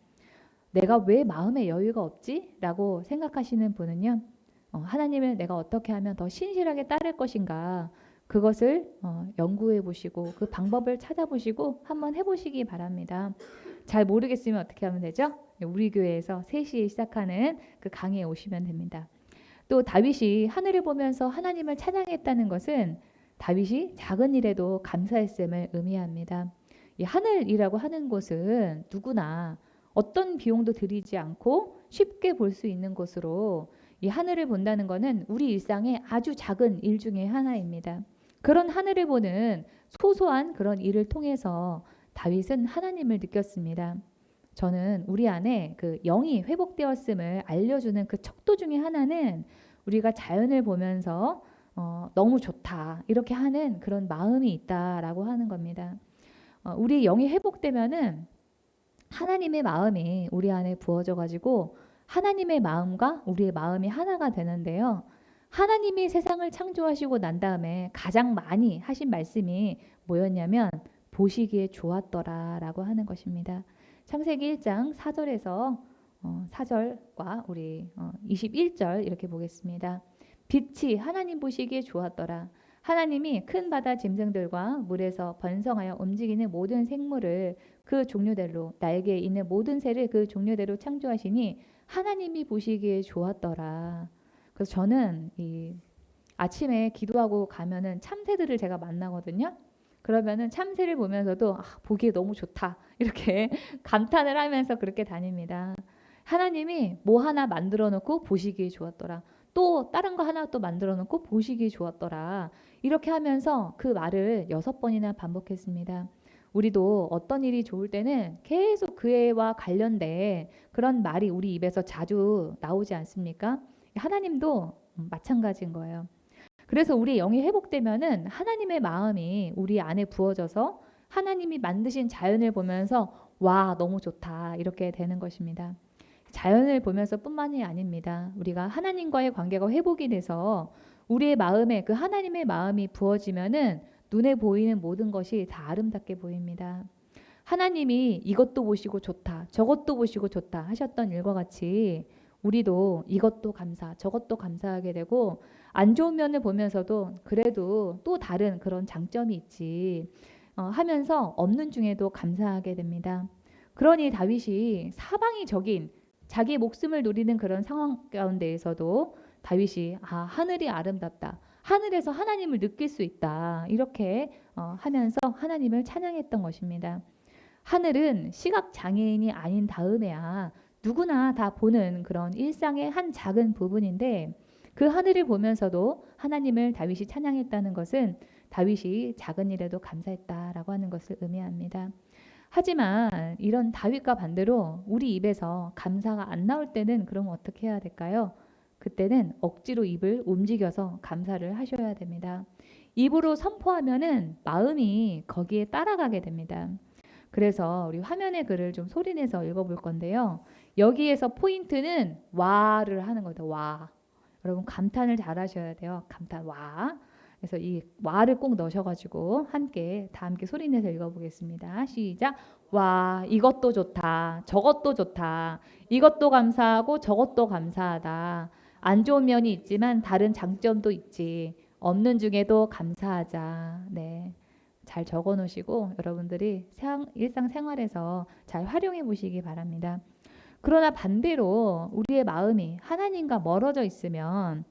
내가 왜 마음의 여유가 없지? 라고 생각하시는 분은요. 하나님을 내가 어떻게 하면 더 신실하게 따를 것인가 그것을 연구해 보시고 그 방법을 찾아보시고 한번 해보시기 바랍니다. 잘 모르겠으면 어떻게 하면 되죠? 우리 교회에서 3시에 시작하는 그 강의에 오시면 됩니다. 또 다윗이 하늘을 보면서 하나님을 찬양했다는 것은 다윗이 작은 일에도 감사했음을 의미합니다. 이 하늘이라고 하는 곳은 누구나 어떤 비용도 들이지 않고 쉽게 볼 수 있는 곳으로 이 하늘을 본다는 것은 우리 일상의 아주 작은 일 중에 하나입니다. 그런 하늘을 보는 소소한 그런 일을 통해서 다윗은 하나님을 느꼈습니다. 저는 우리 안에 그 영이 회복되었음을 알려주는 그 척도 중에 하나는 우리가 자연을 보면서 너무 좋다 이렇게 하는 그런 마음이 있다라고 하는 겁니다. 우리 영이 회복되면은 하나님의 마음이 우리 안에 부어져 가지고 하나님의 마음과 우리의 마음이 하나가 되는데요. 하나님이 세상을 창조하시고 난 다음에 가장 많이 하신 말씀이 뭐였냐면 보시기에 좋았더라라고 하는 것입니다. 창세기 1장 4절에서 4절과 우리 21절 이렇게 보겠습니다. 빛이 하나님 보시기에 좋았더라. 하나님이 큰 바다 짐승들과 물에서 번성하여 움직이는 모든 생물을 그 종류대로 날개에 있는 모든 새를 그 종류대로 창조하시니 하나님이 보시기에 좋았더라. 그래서 저는 이 아침에 기도하고 가면은 참새들을 제가 만나거든요. 그러면은 참새를 보면서도 보기에 너무 좋다 이렇게 감탄을 하면서 그렇게 다닙니다. 하나님이 뭐 하나 만들어 놓고 보시기에 좋았더라. 또 다른 거 하나 또 만들어 놓고 보시기에 좋았더라. 이렇게 하면서 그 말을 6번이나 반복했습니다. 우리도 어떤 일이 좋을 때는 계속 그애와 관련된 그런 말이 우리 입에서 자주 나오지 않습니까? 하나님도 마찬가지인 거예요. 그래서 우리 영이 회복되면은 하나님의 마음이 우리 안에 부어져서 하나님이 만드신 자연을 보면서 와 너무 좋다 이렇게 되는 것입니다. 자연을 보면서 뿐만이 아닙니다. 우리가 하나님과의 관계가 회복이 돼서 우리의 마음에 그 하나님의 마음이 부어지면은 눈에 보이는 모든 것이 다 아름답게 보입니다. 하나님이 이것도 보시고 좋다, 저것도 보시고 좋다 하셨던 일과 같이 우리도 이것도 감사, 저것도 감사하게 되고 안 좋은 면을 보면서도 그래도 또 다른 그런 장점이 있지 하면서 없는 중에도 감사하게 됩니다. 그러니 다윗이 사방이 적인 자기 목숨을 노리는 그런 상황 가운데에서도 다윗이 하늘이 아름답다. 하늘에서 하나님을 느낄 수 있다. 이렇게 하면서 하나님을 찬양했던 것입니다. 하늘은 시각 장애인이 아닌 다음에야 누구나 다 보는 그런 일상의 한 작은 부분인데 그 하늘을 보면서도 하나님을 다윗이 찬양했다는 것은 다윗이 작은 일에도 감사했다라고 하는 것을 의미합니다. 하지만 이런 다윗과 반대로 우리 입에서 감사가 안 나올 때는 그럼 어떻게 해야 될까요? 그때는 억지로 입을 움직여서 감사를 하셔야 됩니다. 입으로 선포하면은 마음이 거기에 따라가게 됩니다. 그래서 우리 화면의 글을 좀 소리내서 읽어볼 건데요. 여기에서 포인트는 와를 하는 거죠. 와. 여러분 감탄을 잘 하셔야 돼요. 감탄 와. 그래서 이 와를 꼭 넣으셔가지고 다 함께 소리내서 읽어보겠습니다. 시작. 와, 이것도 좋다. 저것도 좋다. 이것도 감사하고 저것도 감사하다. 안 좋은 면이 있지만 다른 장점도 있지. 없는 중에도 감사하자. 네. 잘 적어 놓으시고 여러분들이 일상생활에서 잘 활용해 보시기 바랍니다. 그러나 반대로 우리의 마음이 하나님과 멀어져 있으면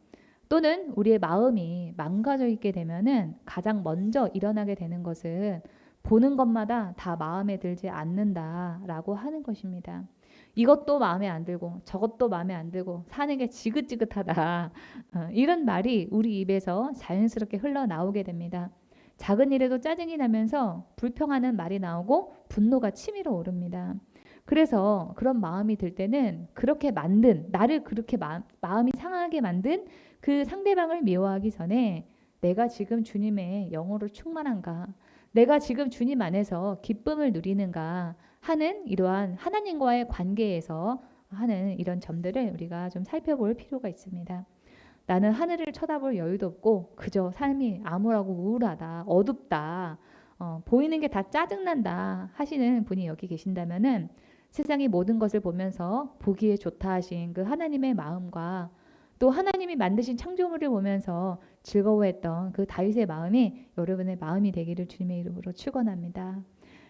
또는 우리의 마음이 망가져 있게 되면은 가장 먼저 일어나게 되는 것은 보는 것마다 다 마음에 들지 않는다라고 하는 것입니다. 이것도 마음에 안 들고 저것도 마음에 안 들고 사는 게 지긋지긋하다. 이런 말이 우리 입에서 자연스럽게 흘러나오게 됩니다. 작은 일에도 짜증이 나면서 불평하는 말이 나오고 분노가 치밀어 오릅니다. 그래서 그런 마음이 들 때는 그렇게 만든 나를 그렇게 마음이 상하게 만든 그 상대방을 미워하기 전에 내가 지금 주님의 영으로 충만한가, 내가 지금 주님 안에서 기쁨을 누리는가 하는 이러한 하나님과의 관계에서 하는 이런 점들을 우리가 좀 살펴볼 필요가 있습니다. 나는 하늘을 쳐다볼 여유도 없고 그저 삶이 암울하고 우울하다, 어둡다, 보이는 게 다 짜증난다 하시는 분이 여기 계신다면은 세상의 모든 것을 보면서 보기에 좋다 하신 그 하나님의 마음과 또 하나님이 만드신 창조물을 보면서 즐거워했던 그 다윗의 마음이 여러분의 마음이 되기를 주님의 이름으로 축원합니다.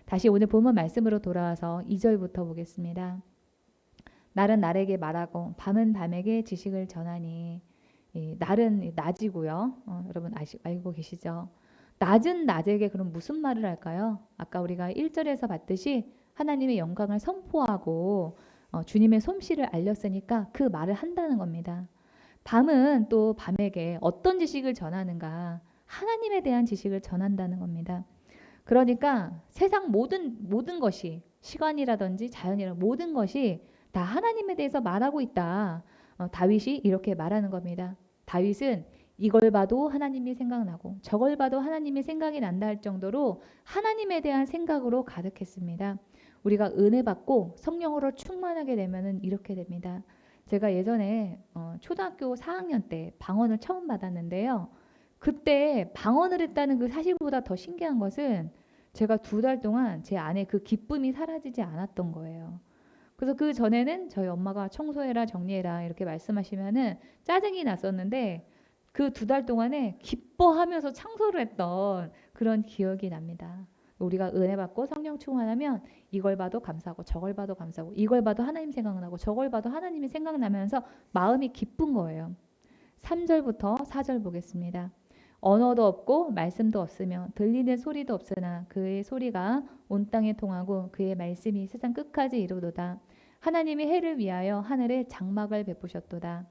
다시 오늘 본문 말씀으로 돌아와서 2절부터 보겠습니다. 날은 날에게 말하고 밤은 밤에게 지식을 전하니. 날은 낮이고요. 여러분 알고 계시죠? 낮은 낮에게 그럼 무슨 말을 할까요? 아까 우리가 1절에서 봤듯이 하나님의 영광을 선포하고 주님의 솜씨를 알렸으니까 그 말을 한다는 겁니다. 밤은 또 밤에게 어떤 지식을 전하는가? 하나님에 대한 지식을 전한다는 겁니다. 그러니까 세상 모든 것이 시간이라든지 자연이라든지 모든 것이 다 하나님에 대해서 말하고 있다. 다윗이 이렇게 말하는 겁니다. 다윗은 이걸 봐도 하나님이 생각나고 저걸 봐도 하나님이 생각이 난다 할 정도로 하나님에 대한 생각으로 가득했습니다. 우리가 은혜 받고 성령으로 충만하게 되면은 이렇게 됩니다. 제가 예전에 초등학교 4학년 때 방언을 처음 받았는데요. 그때 방언을 했다는 그 사실보다 더 신기한 것은 제가 2달 동안 제 안에 그 기쁨이 사라지지 않았던 거예요. 그래서 그 전에는 저희 엄마가 청소해라 정리해라 이렇게 말씀하시면은 짜증이 났었는데 그 2달 동안에 기뻐하면서 청소를 했던 그런 기억이 납니다. 우리가 은혜 받고 성령 충만하면 이걸 봐도 감사하고 저걸 봐도 감사하고 이걸 봐도 하나님 생각나고 저걸 봐도 하나님이 생각나면서 마음이 기쁜 거예요. 3절부터 4절 보겠습니다. 언어도 없고 말씀도 없으며 들리는 소리도 없으나 그의 소리가 온 땅에 통하고 그의 말씀이 세상 끝까지 이르도다. 하나님이 해를 위하여 하늘에 장막을 베푸셨도다.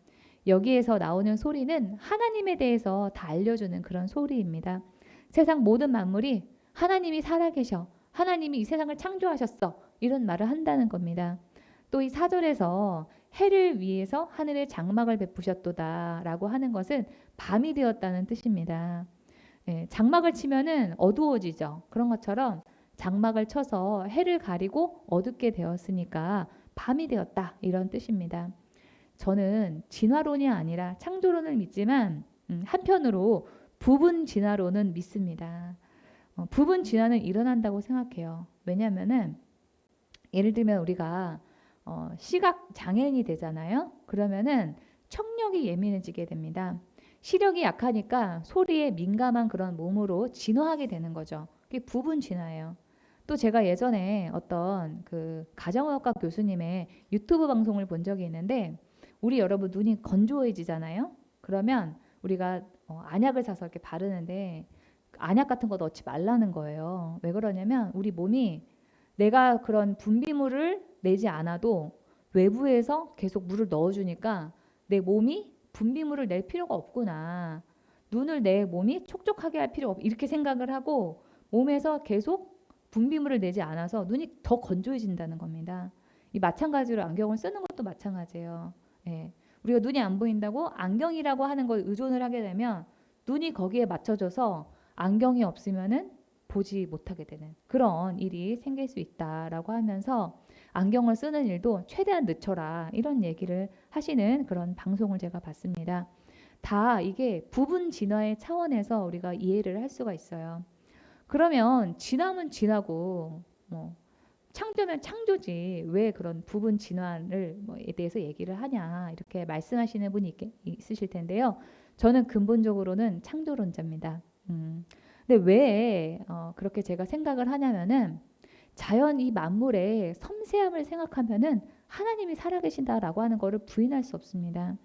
여기에서 나오는 소리는 하나님에 대해서 다 알려주는 그런 소리입니다. 세상 모든 만물이 하나님이 살아계셔, 하나님이 이 세상을 창조하셨어 이런 말을 한다는 겁니다. 또 이 4절에서 해를 위해서 하늘에 장막을 베푸셨도다 라고 하는 것은 밤이 되었다는 뜻입니다. 장막을 치면은 어두워지죠. 그런 것처럼 장막을 쳐서 해를 가리고 어둡게 되었으니까 밤이 되었다 이런 뜻입니다. 저는 진화론이 아니라 창조론을 믿지만 한편으로 부분 진화론은 믿습니다. 부분 진화는 일어난다고 생각해요. 왜냐하면은 예를 들면 우리가 시각 장애인이 되잖아요. 그러면은 청력이 예민해지게 됩니다. 시력이 약하니까 소리에 민감한 그런 몸으로 진화하게 되는 거죠. 그게 부분 진화예요. 또 제가 예전에 어떤 그 가정의학과 교수님의 유튜브 방송을 본 적이 있는데 우리 여러분 눈이 건조해지잖아요. 그러면 우리가 안약을 사서 이렇게 바르는데 안약 같은 거 넣지 말라는 거예요. 왜 그러냐면 우리 몸이 내가 그런 분비물을 내지 않아도 외부에서 계속 물을 넣어주니까 내 몸이 분비물을 낼 필요가 없구나. 눈을 내 몸이 촉촉하게 할 필요가 없. 이렇게 생각을 하고 몸에서 계속 분비물을 내지 않아서 눈이 더 건조해진다는 겁니다. 이 마찬가지로 안경을 쓰는 것도 마찬가지예요. 예. 우리가 눈이 안 보인다고 안경이라고 하는 걸 의존을 하게 되면 눈이 거기에 맞춰져서 안경이 없으면은 보지 못하게 되는 그런 일이 생길 수 있다라고 하면서 안경을 쓰는 일도 최대한 늦춰라 이런 얘기를 하시는 그런 방송을 제가 봤습니다. 다 이게 부분 진화의 차원에서 우리가 이해를 할 수가 있어요. 그러면 진화면 진화고 뭐 창조면 창조지 왜 그런 부분 진화를 뭐에 대해서 얘기를 하냐 이렇게 말씀하시는 분이 있으실 텐데요. 저는 근본적으로는 창조론자입니다. 근데 왜 그렇게 제가 생각을 하냐면은 자연 이 만물의 섬세함을 생각하면은 하나님이 살아계신다라고 하는 것을 부인할 수 없습니다.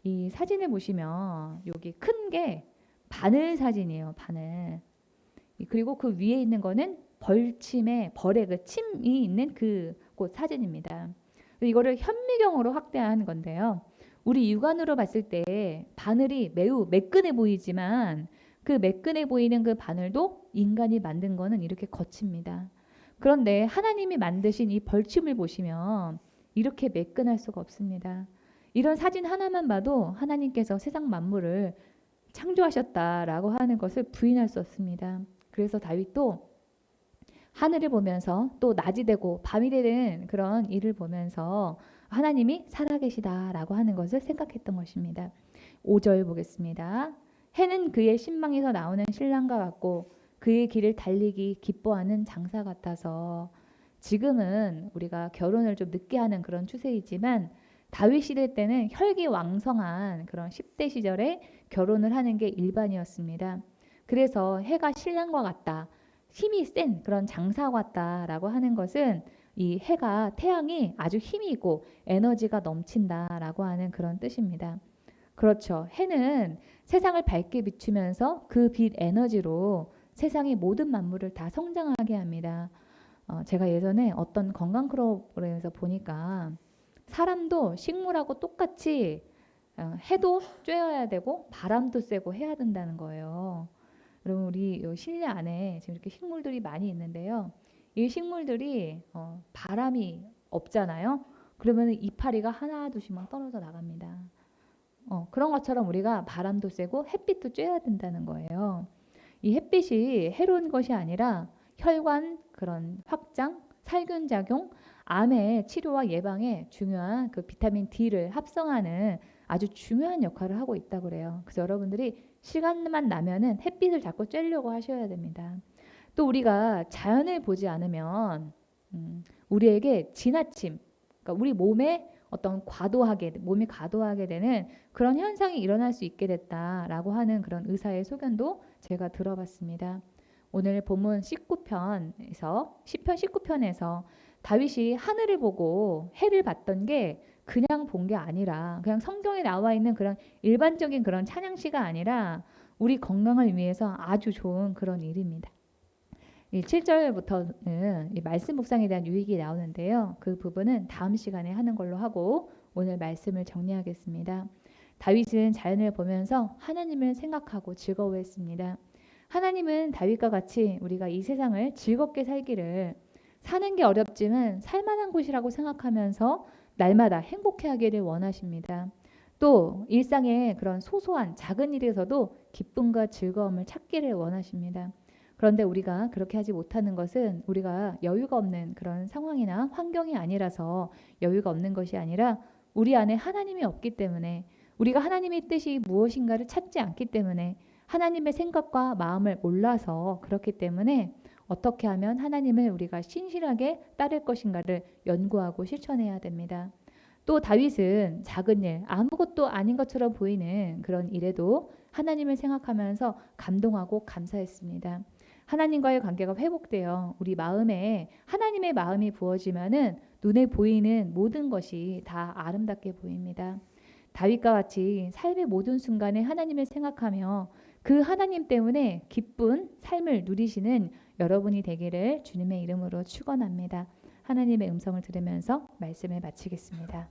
이 사진을 보시면 여기 큰 게 바늘 사진이에요. 바늘. 그리고 그 위에 있는 거는 벌침의 벌의 그 침이 있는 그곳 사진입니다. 이거를 현미경으로 확대한 건데요. 우리 육안으로 봤을 때 바늘이 매우 매끈해 보이지만 그 매끈해 보이는 그 바늘도 인간이 만든 거는 이렇게 거칩니다. 그런데 하나님이 만드신 이 벌침을 보시면 이렇게 매끈할 수가 없습니다. 이런 사진 하나만 봐도 하나님께서 세상 만물을 창조하셨다라고 하는 것을 부인할 수 없습니다. 그래서 다윗도 하늘을 보면서 또 낮이 되고 밤이 되는 그런 일을 보면서 하나님이 살아계시다라고 하는 것을 생각했던 것입니다. 5절 보겠습니다. 해는 그의 신방에서 나오는 신랑과 같고 그의 길을 달리기 기뻐하는 장사 같아서 지금은 우리가 결혼을 좀 늦게 하는 그런 추세이지만 다윗 시대 때는 혈기왕성한 그런 10대 시절에 결혼을 하는 게 일반이었습니다. 그래서 해가 신랑과 같다. 힘이 센 그런 장사 같다라고 하는 것은 이 해가 태양이 아주 힘이 있고 에너지가 넘친다라고 하는 그런 뜻입니다. 그렇죠. 해는 세상을 밝게 비추면서 그 빛 에너지로 세상의 모든 만물을 다 성장하게 합니다. 제가 예전에 어떤 건강 프로그램에서 보니까 사람도 식물하고 똑같이 해도 쬐어야 되고 바람도 쐬고 해야 된다는 거예요. 여러분 우리 요 실내 안에 지금 이렇게 식물들이 많이 있는데요. 이 식물들이 바람이 없잖아요. 그러면 이파리가 하나 둘씩만 떨어져 나갑니다. 그런 것처럼 우리가 바람도 쐬고 햇빛도 쬐야 된다는 거예요. 이 햇빛이 해로운 것이 아니라 혈관 그런 확장, 살균 작용, 암의 치료와 예방에 중요한 그 비타민 D를 합성하는 아주 중요한 역할을 하고 있다고 그래요. 그래서 여러분들이 시간만 나면은 햇빛을 자꾸 쬐려고 하셔야 됩니다. 또 우리가 자연을 보지 않으면 우리에게 지나침, 그러니까 우리 몸에 어떤 몸이 과도하게 되는 그런 현상이 일어날 수 있게 됐다라고 하는 그런 의사의 소견도 제가 들어봤습니다. 오늘 본문 19편에서 시편 19편에서 다윗이 하늘을 보고 해를 봤던 게 그냥 본 게 아니라 그냥 성경에 나와 있는 그런 일반적인 그런 찬양시가 아니라 우리 건강을 위해서 아주 좋은 그런 일입니다. 7절부터는 이 말씀 묵상에 대한 유익이 나오는데요. 그 부분은 다음 시간에 하는 걸로 하고 오늘 말씀을 정리하겠습니다. 다윗은 자연을 보면서 하나님을 생각하고 즐거워했습니다. 하나님은 다윗과 같이 우리가 이 세상을 즐겁게 살기를 사는 게 어렵지만 살만한 곳이라고 생각하면서 날마다 행복해하기를 원하십니다. 또 일상의 그런 소소한 작은 일에서도 기쁨과 즐거움을 찾기를 원하십니다. 그런데 우리가 그렇게 하지 못하는 것은 우리가 여유가 없는 그런 상황이나 환경이 아니라서 여유가 없는 것이 아니라 우리 안에 하나님이 없기 때문에, 우리가 하나님의 뜻이 무엇인가를 찾지 않기 때문에, 하나님의 생각과 마음을 몰라서 그렇기 때문에 어떻게 하면 하나님을 우리가 신실하게 따를 것인가를 연구하고 실천해야 됩니다. 또 다윗은 작은 일, 아무것도 아닌 것처럼 보이는 그런 일에도 하나님을 생각하면서 감동하고 감사했습니다. 하나님과의 관계가 회복되어 우리 마음에 하나님의 마음이 부어지면은 눈에 보이는 모든 것이 다 아름답게 보입니다. 다윗과 같이 삶의 모든 순간에 하나님을 생각하며 그 하나님 때문에 기쁜 삶을 누리시는 여러분이 되기를 주님의 이름으로 축원합니다. 하나님의 음성을 들으면서 말씀을 마치겠습니다.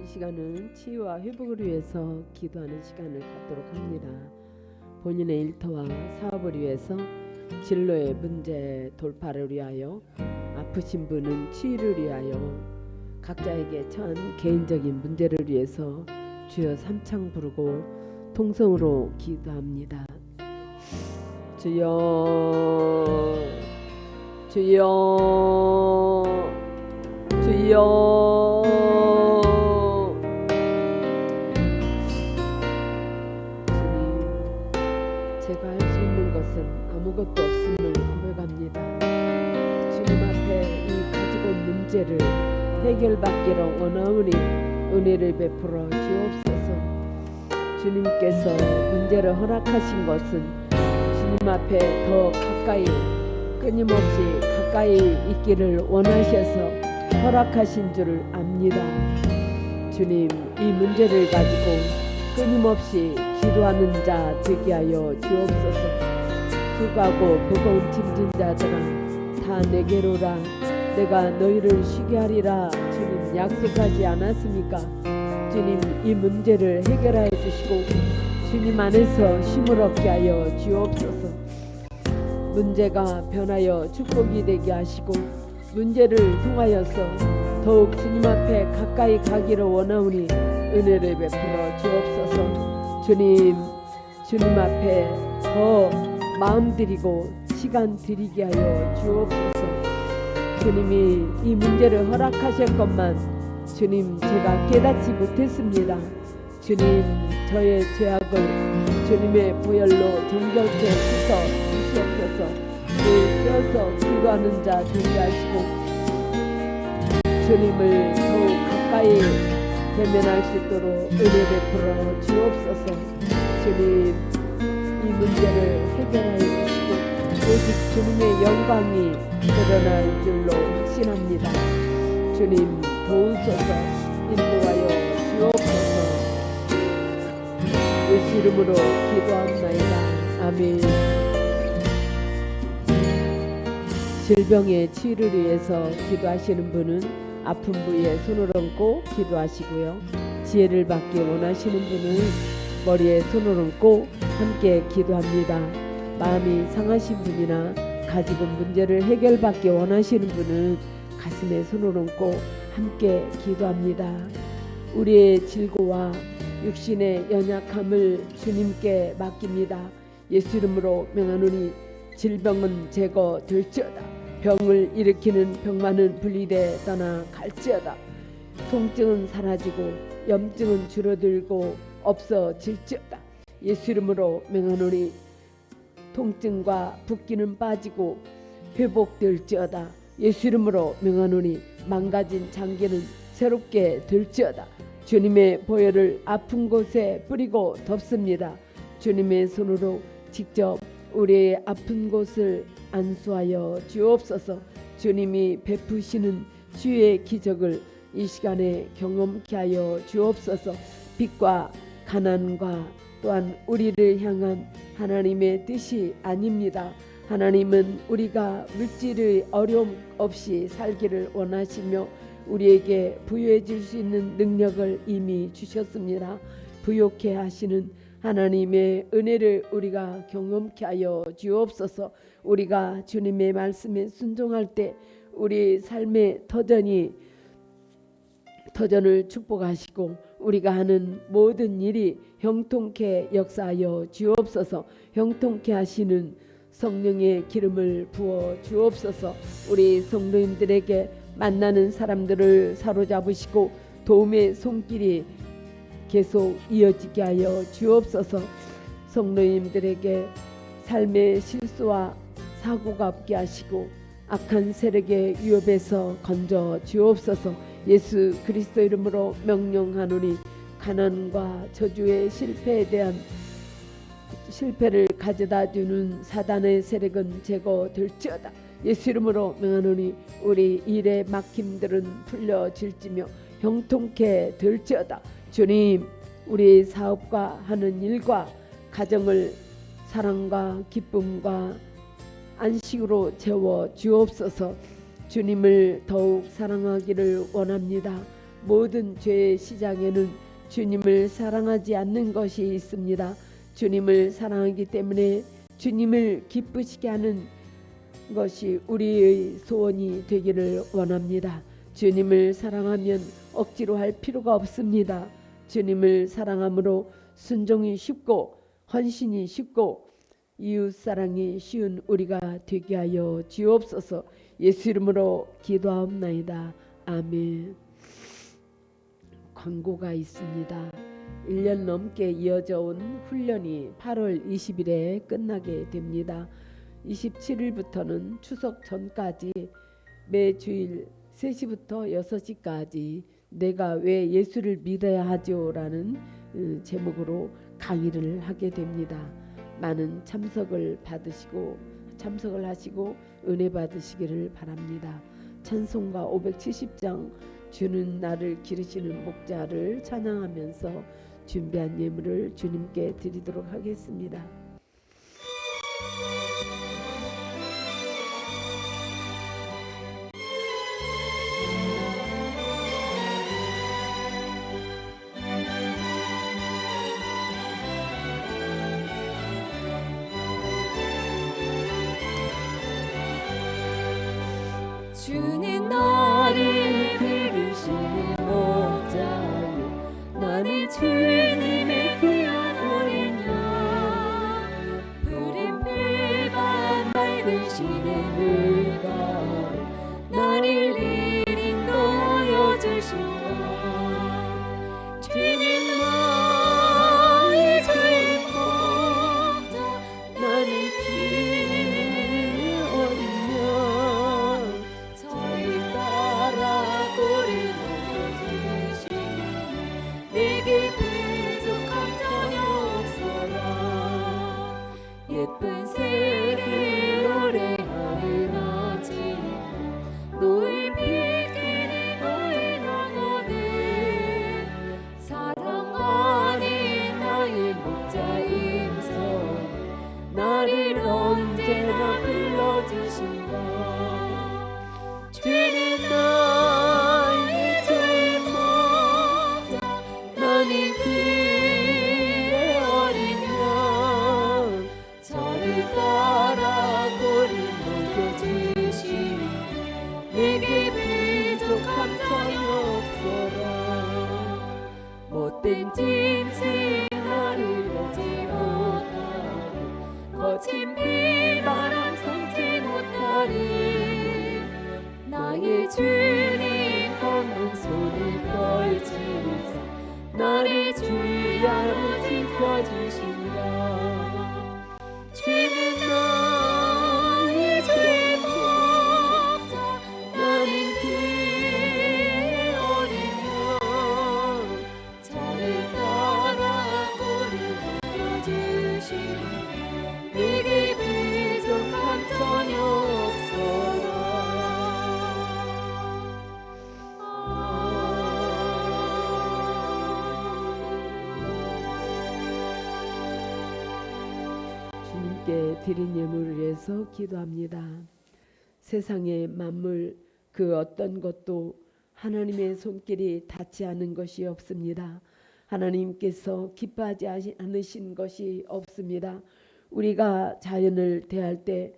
시간은 치유와 회복을 위해서 기도하는 시간을 갖도록 합니다. 본인의 일터와 사업을 위해서, 진로의 문제 돌파를 위하여, 아프신 분은 치유를 위하여, 각자에게 처한 개인적인 문제를 위해서 주여 삼창 부르고 통성으로 기도합니다. 주여, 주여, 주여. 제가 할 수 있는 것은 아무것도 없음을 고백합니다. 주님 앞에 이 가지고 온 문제를 해결받기를 원하오니 은혜를 베풀어 주옵소서. 주님께서 문제를 허락하신 것은 주님 앞에 더 가까이, 끊임없이 가까이 있기를 원하셔서 허락하신 줄 압니다. 주님, 이 문제를 가지고 끊임없이 기도하는 자 되게 하여 주옵소서. 수고하고 버거운 짐진 자들아 다 내게로라. 내가 너희를 쉬게 하리라. 주님 약속하지 않았습니까? 주님, 이 문제를 해결하여 주시고 주님 안에서 힘을 얻게 하여 주옵소서. 문제가 변하여 축복이 되게 하시고 문제를 통하여서 더욱 주님 앞에 가까이 가기를 원하오니 은혜를 베풀어 주옵소서. 주님, 주님 앞에 더 마음 드리고 시간 드리게 하여 주옵소서. 주님이 이 문제를 허락하셨건만 주님, 제가 깨닫지 못했습니다. 주님, 저의 죄악을 주님의 보혈로 정결케 씻어 주시옵소서. 늘 껴서 기도하는 자 되게 하시고 주님을 더욱 가까이 대면할 수 있도록 은혜 베풀어 주옵소서. 주님, 이 문제를 해결하여 주시고 오직 주님의 영광이 드러날 줄로 확신합니다. 주님, 도우소서. 인도하여 주옵소서. 예수 이름으로 기도합나이다. 아멘. 질병의 치유를 위해서 기도하시는 분은 아픈 부위에 손을 얹고 기도하시고요. 지혜를 받기 원하시는 분은 머리에 손을 얹고 함께 기도합니다. 마음이 상하신 분이나 가지고 문제를 해결받기 원하시는 분은 가슴에 손을 얹고 함께 기도합니다. 우리의 질고와 육신의 연약함을 주님께 맡깁니다. 예수 이름으로 명하노니 질병은 제거될지어다. 병을 일으키는 병만은 분리돼 떠나 갈지어다. 통증은 사라지고 염증은 줄어들고 없어질지어다. 예수 이름으로 명하노니 통증과 붓기는 빠지고 회복될지어다. 예수 이름으로 명하노니 망가진 장기는 새롭게 될지어다. 주님의 보혈을 아픈 곳에 뿌리고 덮습니다. 주님의 손으로 직접 우리의 아픈 곳을 안수하여 주옵소서. 주님이 베푸시는 주의 기적을 이 시간에 경험케 하여 주옵소서. 빚과 가난과 또한 우리를 향한 하나님의 뜻이 아닙니다. 하나님은 우리가 물질의 어려움 없이 살기를 원하시며 우리에게 부여해 줄 수 있는 능력을 이미 주셨습니다. 부욕해 하시는 하나님의 은혜를 우리가 경험케 하여 주옵소서. 우리가 주님의 말씀에 순종할 때 우리 삶의 터전을 축복하시고 우리가 하는 모든 일이 형통케 역사하여 주옵소서. 형통케 하시는 성령의 기름을 부어 주옵소서. 우리 성도님들에게 만나는 사람들을 사로잡으시고 도움의 손길이 계속 이어지게 하여 주옵소서. 성도님들에게 삶의 실수와 사고가 없게 하시고 악한 세력의 위협에서 건져 주옵소서. 예수 그리스도 이름으로 명령하노니 가난과 저주의 실패를 가져다 주는 사단의 세력은 제거될지어다. 예수 이름으로 명하노니 우리 일의 막힘들은 풀려질지며 형통케 될지어다. 주님, 우리 사업과 하는 일과 가정을 사랑과 기쁨과 안식으로 채워 주옵소서. 주님을 더욱 사랑하기를 원합니다. 모든 죄의 시작에는 주님을 사랑하지 않는 것이 있습니다. 주님을 사랑하기 때문에 주님을 기쁘시게 하는 것이 우리의 소원이 되기를 원합니다. 주님을 사랑하면 억지로 할 필요가 없습니다. 주님을 사랑함으로 순종이 쉽고 헌신이 쉽고 이웃사랑이 쉬운 우리가 되게 하여 주옵소서. 예수 이름으로 기도하옵나이다. 아멘. 광고가 있습니다. 1년 넘게 이어져 온 훈련이 8월 20일에 끝나게 됩니다. 27일부터는 추석 전까지 매주일 3시부터 6시까지 내가 왜 예수를 믿어야 하죠? 라는 제목으로 강의를 하게 됩니다. 많은 참석을 하시고 은혜 받으시기를 바랍니다. 찬송가 570장 주는 나를 기르시는 목자를 찬양하면서 준비한 예물을 주님께 드리도록 하겠습니다. 주는 나를 기르시는 목자요 나는 주님의 귀한 어린 양 푸른빛만 맑으시는 물가로 나를 이리 인도하여 주신다. 주는 나의 주인 목자 나를 기르는 어린 양 저를 따라 꼴을 먹여주시니 내게 부족함 전혀 없어라. 예쁜 새를 노래하는 아침 너의 빛끼리 너의 영혼을 언제나 불러주신다. 주는 나의 좋은 목자, 나는 그의 어린 양. 저를 따라 고를 먹여주시니 내게 부족함 전혀 없어라. 못된 짐승 나를 얻지 못하고 거친 비바람 삼지 못하리. 나의 주님 강한 손을 펼치사 나를 주야로 지켜주신다. 주는 나의 좋은 목자, 나는 그의 어린 양. 저를 따라 고를 먹여주시니 내게 부족함 전혀 없어라. 주님께 드린 예물을 위해서 기도합니다. 세상의 만물 그 어떤 것도 하나님의 손길이 닿지 않은 것이 없습니다. 하나님께서 기뻐하지 않으신 것이 없습니다. 우리가 자연을 대할 때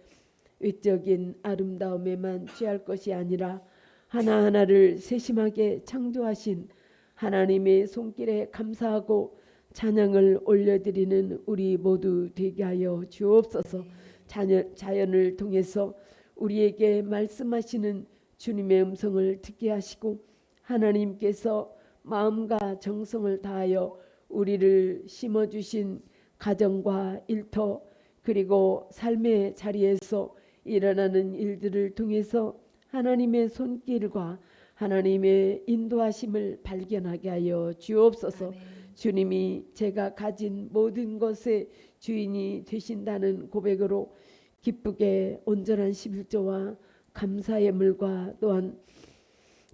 외적인 아름다움에만 취할 것이 아니라 하나하나를 세심하게 창조하신 하나님의 손길에 감사하고 찬양을 올려드리는 우리 모두 되게 하여 주옵소서. 자연을 통해서 우리에게 말씀하시는 주님의 음성을 듣게 하시고 하나님께서 마음과 정성을 다하여 우리를 심어주신 가정과 일터 그리고 삶의 자리에서 일어나는 일들을 통해서 하나님의 손길과 하나님의 인도하심을 발견하게 하여 주옵소서. 아멘. 주님이 제가 가진 모든 것의 주인이 되신다는 고백으로 기쁘게 온전한 11조와 감사의 물과 또한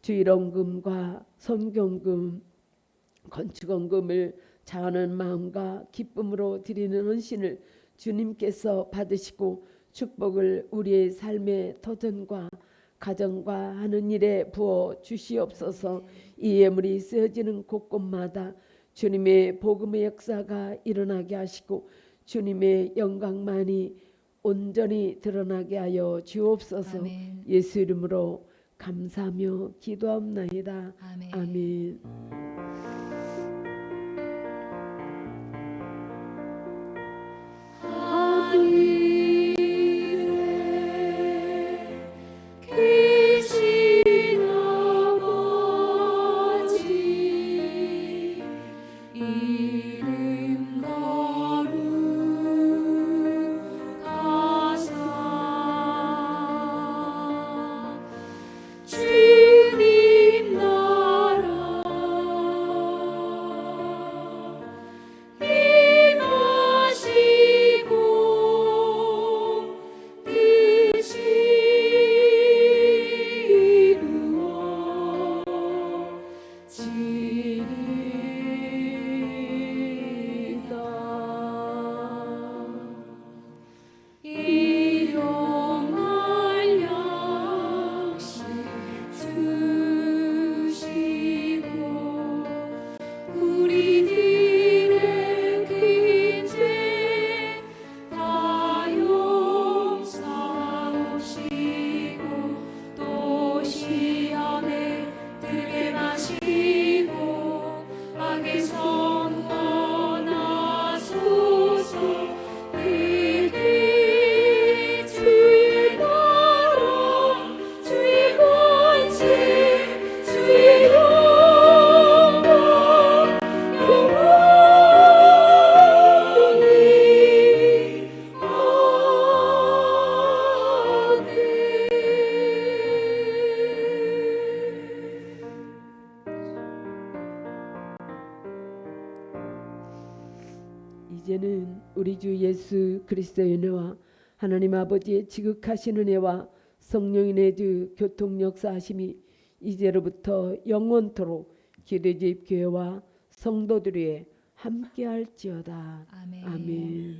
주일원금과 선경금 건축원금을 자원하는 마음과 기쁨으로 드리는 헌신을 주님께서 받으시고 축복을 우리의 삶의 터전과 가정과 하는 일에 부어 주시옵소서. 이 예물이 쓰여지는 곳곳마다 주님의 복음의 역사가 일어나게 하시고 주님의 영광만이 온전히 드러나게 하여 주옵소서. 아멘. 예수 이름으로 감사하며 기도합나이다. 아멘. 아멘. 하늘에 계신 아버지 이름 거룩하사 주님 나라 임하시고 뜻이 이루어지리이다. 일용할 양식 주시고 우리들의 큰 죄 다 용서하시고 또 시험에 들게 마시고 악에서 구원하소서. 그게 주의 나라 주의 권세 주의 영광 영원히 이제는 우리 주 예수 그리스도의 은혜와 하나님 아버지의 지극하신 은혜와 성령의 주 교통 역사하심이 이제로부터 영원토록 기도집 교회와 성도들 위에 함께할지어다. 아멘. 아멘.